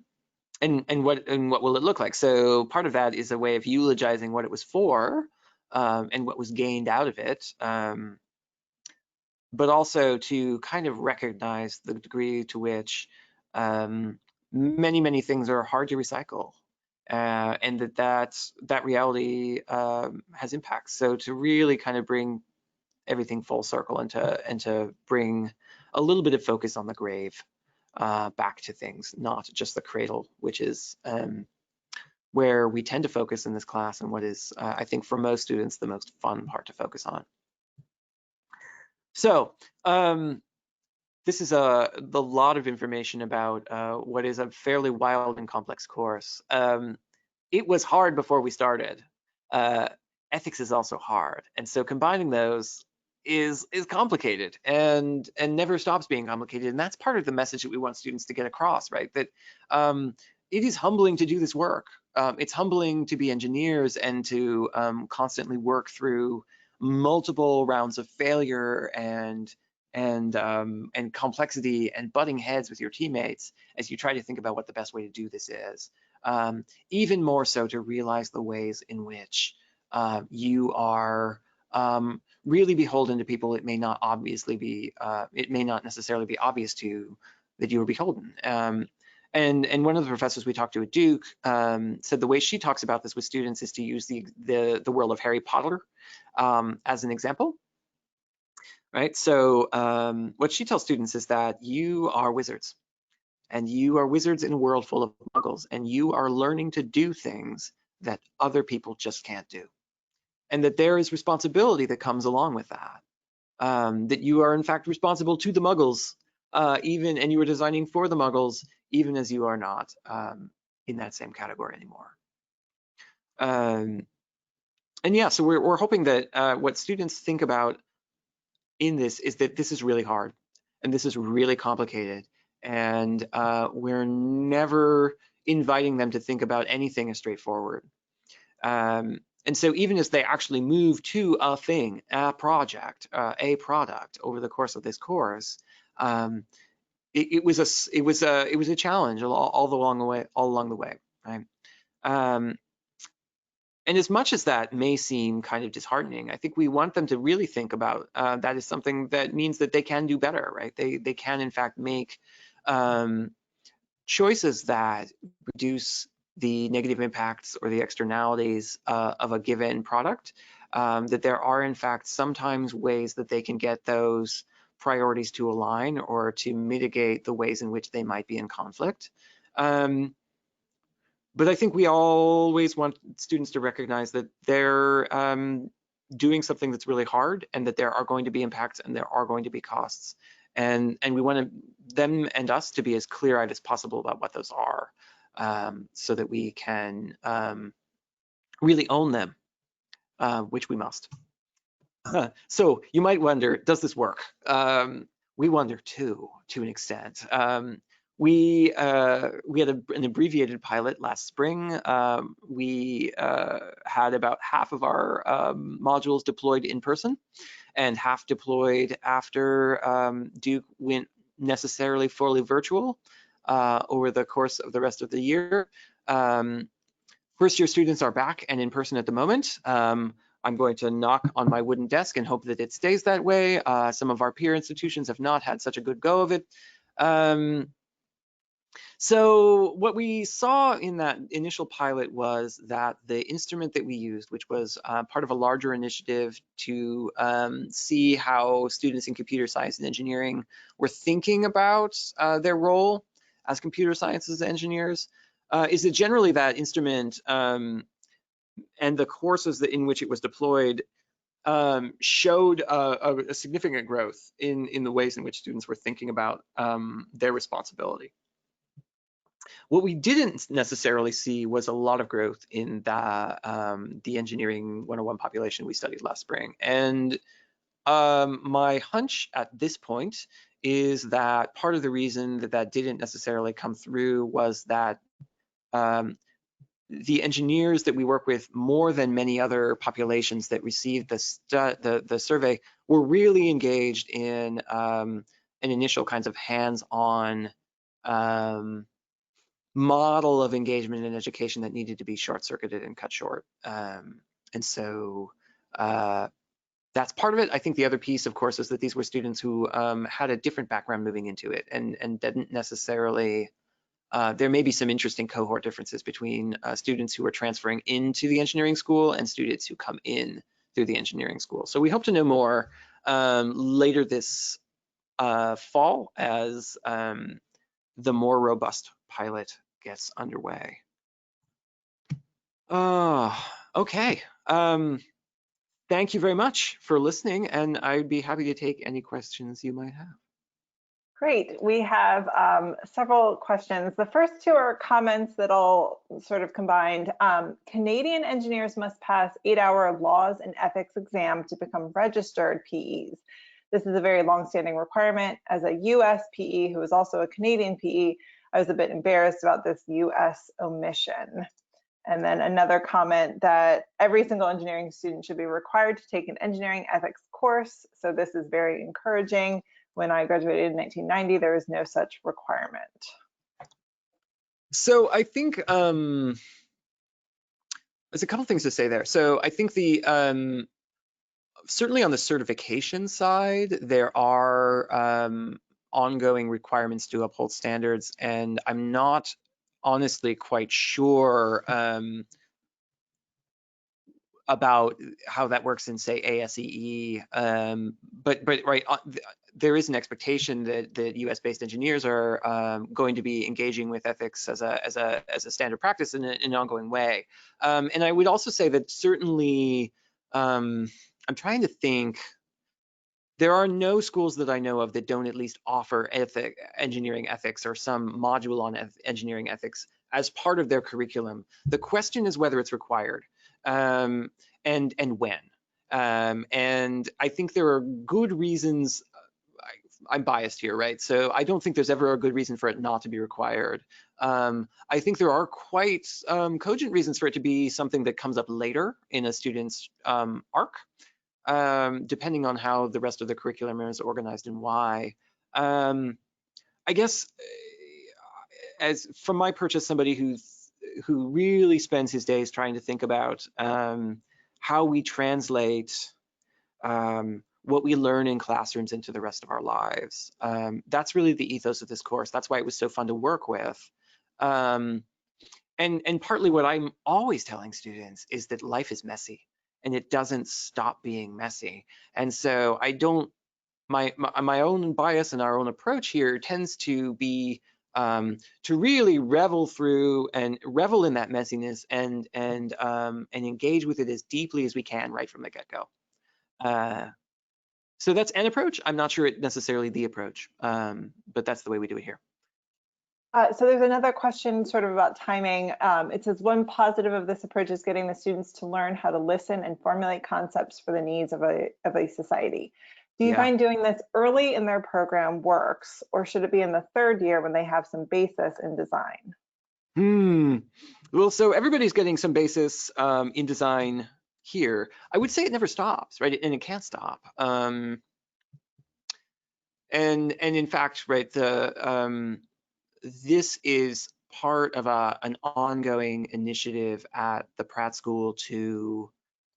what will it look like? So part of that is a way of eulogizing what it was for and what was gained out of it. but also to kind of recognize the degree to which many things are hard to recycle, and that reality has impacts. So to really kind of bring everything full circle and to bring a little bit of focus on the grave back to things, not just the cradle, which is where we tend to focus in this class and what is, I think, for most students, the most fun part to focus on. So this is the lot of information about what is a fairly wild and complex course. It was hard before we started. Ethics is also hard, and so combining those is complicated and never stops being complicated. And that's part of the message that we want students to get across, right? That it is humbling to do this work. It's humbling to be engineers and to constantly work through multiple rounds of failure and complexity and butting heads with your teammates as you try to think about what the best way to do this is. Even more so to realize the ways in which you are really beholden to people it may not obviously be, it may not necessarily be obvious to that you are beholden. And one of the professors we talked to at Duke said the way she talks about this with students is to use the world of Harry Potter as an example. Right, so what she tells students is that you are wizards, and you are wizards in a world full of muggles, and you are learning to do things that other people just can't do, and that there is responsibility that comes along with that. That you are in fact responsible to the muggles, and you are designing for the muggles, even as you are not in that same category anymore. And yeah, so we're hoping that what students think about in this is that this is really hard and this is really complicated, and we're never inviting them to think about anything as straightforward. And so even as they actually move to a thing, a project, a product over the course of this course, it was a challenge all along the way, right? And as much as that may seem kind of disheartening, I think we want them to really think about that is something that means that they can do better, right? They can in fact make choices that reduce the negative impacts or the externalities of a given product, that there are in fact sometimes ways that they can get those priorities to align or to mitigate the ways in which they might be in conflict. But I think we always want students to recognize that they're doing something that's really hard, and that there are going to be impacts and there are going to be costs. And we want them and us to be as clear-eyed as possible about what those are, so that we can really own them, which we must. So you might wonder, does this work? We wonder too, to an extent. We had an abbreviated pilot last spring. We had about half of our modules deployed in person and half deployed after Duke went necessarily fully virtual over the course of the rest of the year. First year students are back and in person at the moment. I'm going to knock on my wooden desk and hope that it stays that way. Some of our peer institutions have not had such a good go of it. So what we saw in that initial pilot was that the instrument that we used, which was part of a larger initiative to see how students in computer science and engineering were thinking about their role as computer sciences engineers, is that generally that instrument and the courses in which it was deployed showed a significant growth in the ways in which students were thinking about their responsibility. What we didn't necessarily see was a lot of growth in the engineering 101 population we studied last spring. And my hunch at this point is that part of the reason that didn't necessarily come through was that the engineers that we work with, more than many other populations that received the survey, were really engaged in an initial kinds of hands-on model of engagement in education that needed to be short-circuited and cut short. And so that's part of it. I think the other piece, of course, is that these were students who had a different background moving into it and didn't necessarily, there may be some interesting cohort differences between students who are transferring into the engineering school and students who come in through the engineering school. So we hope to know more later this fall as the more robust pilot gets underway. Okay. Thank you very much for listening, and I'd be happy to take any questions you might have. Great. We have several questions. The first two are comments that all sort of combined. Canadian engineers must pass 8-hour laws and ethics exam to become registered PEs. This is a very long-standing requirement. As a US PE who is also a Canadian PE, I was a bit embarrassed about this US omission. And then another comment that every single engineering student should be required to take an engineering ethics course. So this is very encouraging. When I graduated in 1990, there was no such requirement. So I think there's a couple things to say there. So I think the certainly on the certification side, there are ongoing requirements to uphold standards, and I'm not honestly quite sure about how that works in, say, ASEE, but right, there is an expectation that US-based engineers are going to be engaging with ethics as a standard practice in an ongoing way. And I would also say that certainly, I'm trying to think, there are no schools that I know of that don't at least offer engineering ethics or some module on engineering ethics as part of their curriculum. The question is whether it's required and when. And I think there are good reasons. I'm biased here, right? So I don't think there's ever a good reason for it not to be required. I think there are quite cogent reasons for it to be something that comes up later in a student's arc. Depending on how the rest of the curriculum is organized and why. I guess as from my perch as somebody who really spends his days trying to think about how we translate what we learn in classrooms into the rest of our lives. That's really the ethos of this course. That's why it was so fun to work with. And partly what I'm always telling students is that life is messy. And it doesn't stop being messy. And so I don't, my own bias and our own approach here tends to be to really revel through and revel in that messiness and engage with it as deeply as we can right from the get-go. So that's an approach. I'm not sure it's necessarily the approach, but that's the way we do it here. So there's another question sort of about timing. It says one positive of this approach is getting the students to learn how to listen and formulate concepts for the needs of a society. Do you find doing this early in their program works, or should it be in the third year when they have some basis in design? Well, so everybody's getting some basis in design here. I would say it never stops, right? And it can't stop. And in fact, right, this is part of an ongoing initiative at the Pratt School to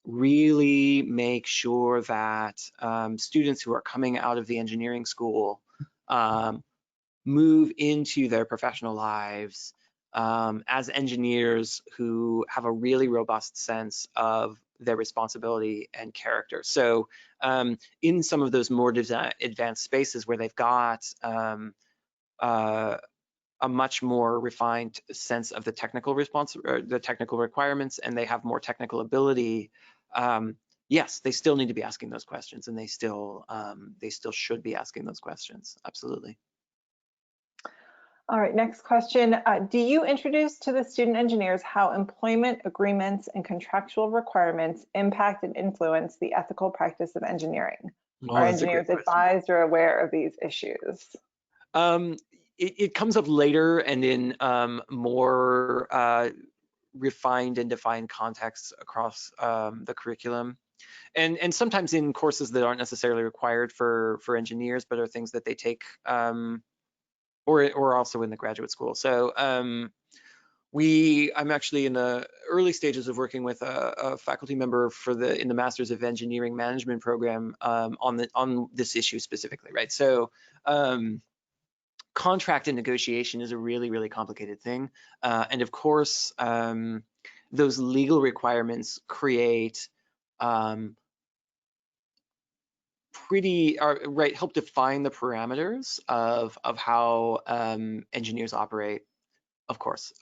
really make sure that students who are coming out of the engineering school move into their professional lives as engineers who have a really robust sense of their responsibility and character. So in some of those more advanced spaces where they've got a much more refined sense of the technical requirements, and they have more technical ability. Yes, they still need to be asking those questions, and they still should be asking those questions. Absolutely. All right, next question. Do you introduce to the student engineers how employment agreements and contractual requirements impact and influence the ethical practice of engineering? Are engineers advised or aware of these issues? It comes up later and in more refined and defined contexts across the curriculum, and sometimes in courses that aren't necessarily required for engineers, but are things that they take, or also in the graduate school. So I'm actually in the early stages of working with a faculty member in the Masters of Engineering Management program on this issue specifically, right? So contract and negotiation is a really, really complicated thing. And of course, those legal requirements create help define the parameters of how engineers operate. Of course,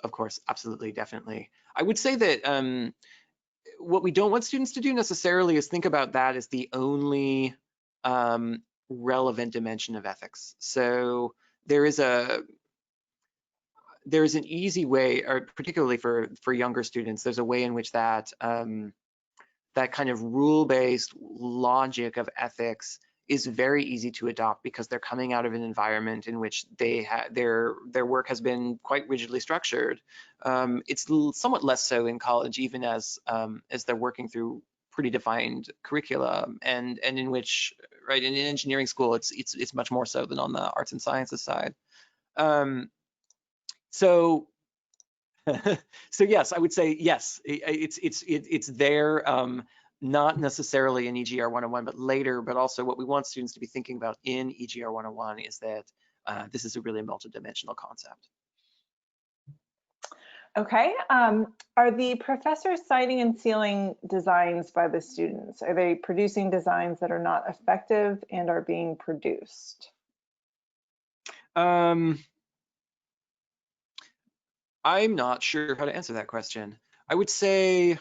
absolutely, definitely. I would say that what we don't want students to do necessarily is think about that as the only relevant dimension of ethics. So there is an easy way, or particularly for younger students, there's a way in which that that kind of rule-based logic of ethics is very easy to adopt because they're coming out of an environment in which their work has been quite rigidly structured. It's somewhat less so in college, even as they're working through pretty defined curricula, and in which, right, in engineering school, it's much more so than on the arts and sciences side. So yes, I would say yes. It's there. Not necessarily in EGR 101, but later. But also, what we want students to be thinking about in EGR 101 is that this is a really multidimensional concept. Okay. Are the professors citing and sealing designs by the students? Are they producing designs that are not effective and are being produced? I'm not sure how to answer that question. I would say,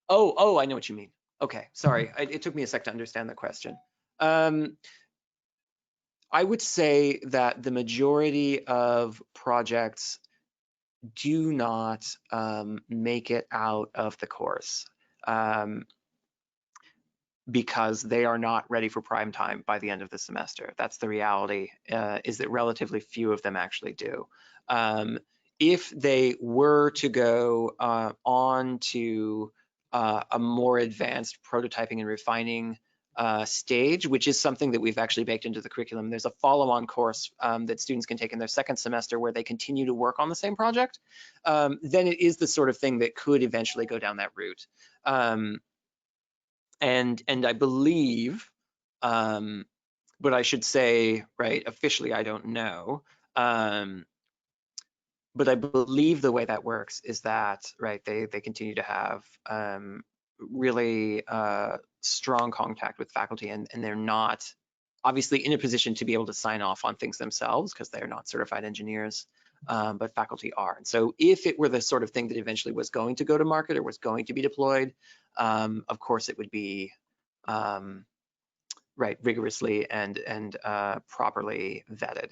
oh, I know what you mean. Okay, sorry, it took me a sec to understand the question. I would say that the majority of projects do not make it out of the course because they are not ready for prime time by the end of the semester. That's the reality, is that relatively few of them actually do. If they were to go on to a more advanced prototyping and refining stage, which is something that we've actually baked into the curriculum. There's a follow-on course that students can take in their second semester where they continue to work on the same project. Then it is the sort of thing that could eventually go down that route. And I believe, but I should say, right, officially, I don't know. But I believe the way that works is that, right, they continue to have really strong contact with faculty, and they're not obviously in a position to be able to sign off on things themselves because they're not certified engineers, but faculty are. And so if it were the sort of thing that eventually was going to go to market or was going to be deployed, of course it would be right, rigorously and properly vetted.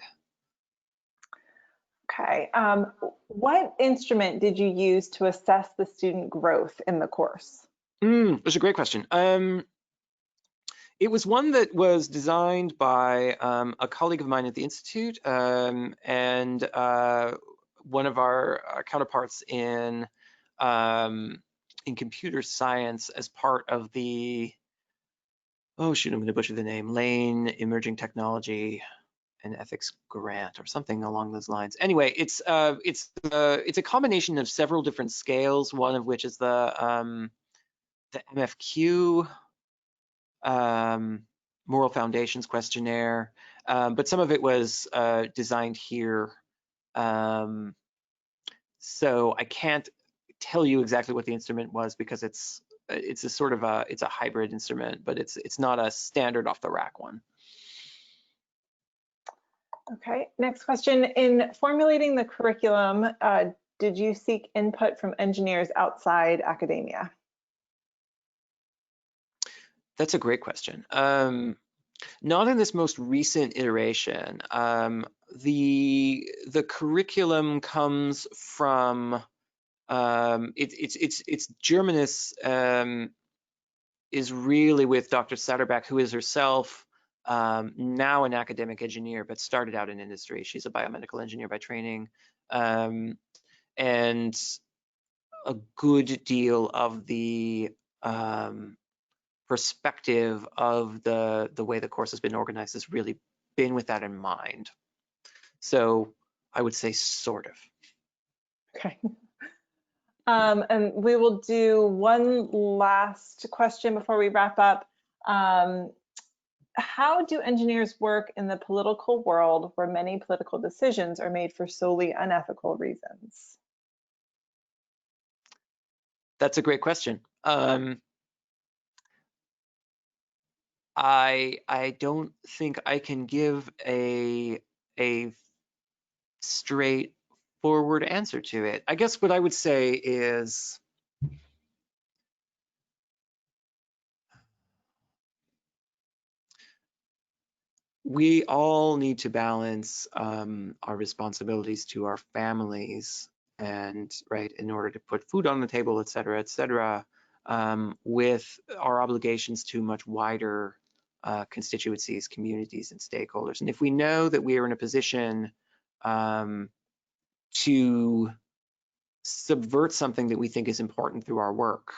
Okay. What instrument did you use to assess the student growth in the course? That's a great question. It was one that was designed by a colleague of mine at the Institute and one of our counterparts in computer science as part of the, oh shoot, I'm going to butcher the name, Lane Emerging Technology and Ethics Grant or something along those lines. Anyway, it's a combination of several different scales, one of which is the MFQ, Moral Foundations Questionnaire, but some of it was designed here. So I can't tell you exactly what the instrument was because it's a sort of it's a hybrid instrument, but it's not a standard off the rack one. Okay, next question. In formulating the curriculum, did you seek input from engineers outside academia? That's a great question. Not in this most recent iteration. The curriculum comes from it's Germanus is really with Dr. Satterbeck, who is herself now an academic engineer, but started out in industry. She's a biomedical engineer by training, and a good deal of the perspective of the way the course has been organized has really been with that in mind. So I would say sort of. Okay. And we will do one last question before we wrap up. How do engineers work in the political world where many political decisions are made for solely unethical reasons? That's a great question. I don't think I can give a straightforward answer to it. I guess what I would say is we all need to balance our responsibilities to our families and in order to put food on the table, et cetera, with our obligations to much wider constituencies, communities, and stakeholders. And if we know that we are in a position to subvert something that we think is important through our work,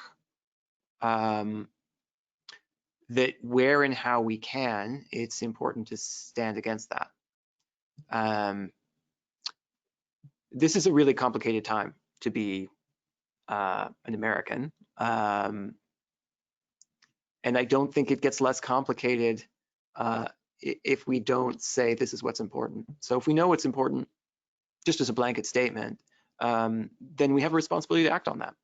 that where and how we can, it's important to stand against that. This is a really complicated time to be an American. And I don't think it gets less complicated if we don't say this is what's important. So if we know what's important, just as a blanket statement, then we have a responsibility to act on that.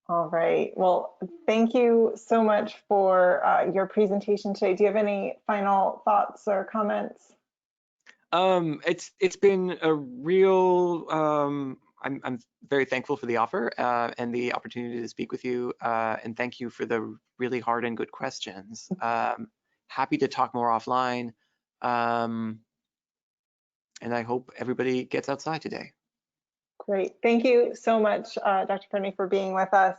All right. Well, thank you so much for your presentation today. Do you have any final thoughts or comments? It's been a real. I'm very thankful for the offer and the opportunity to speak with you. And thank you for the really hard and good questions. Happy to talk more offline. And I hope everybody gets outside today. Great. Thank you so much, Dr. Perney, for being with us.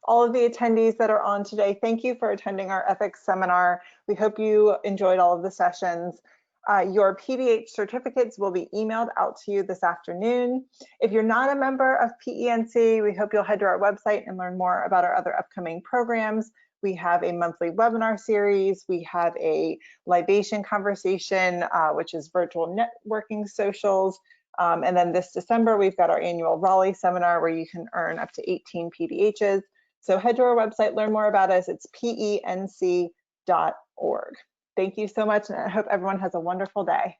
All of the attendees that are on today, thank you for attending our ethics seminar. We hope you enjoyed all of the sessions. Your PDH certificates will be emailed out to you this afternoon. If you're not a member of PENC, we hope you'll head to our website and learn more about our other upcoming programs. We have a monthly webinar series. We have a libation conversation, which is virtual networking socials. And then this December, we've got our annual Raleigh seminar where you can earn up to 18 PDHs. So head to our website, learn more about us. It's penc.org. Thank you so much, and I hope everyone has a wonderful day.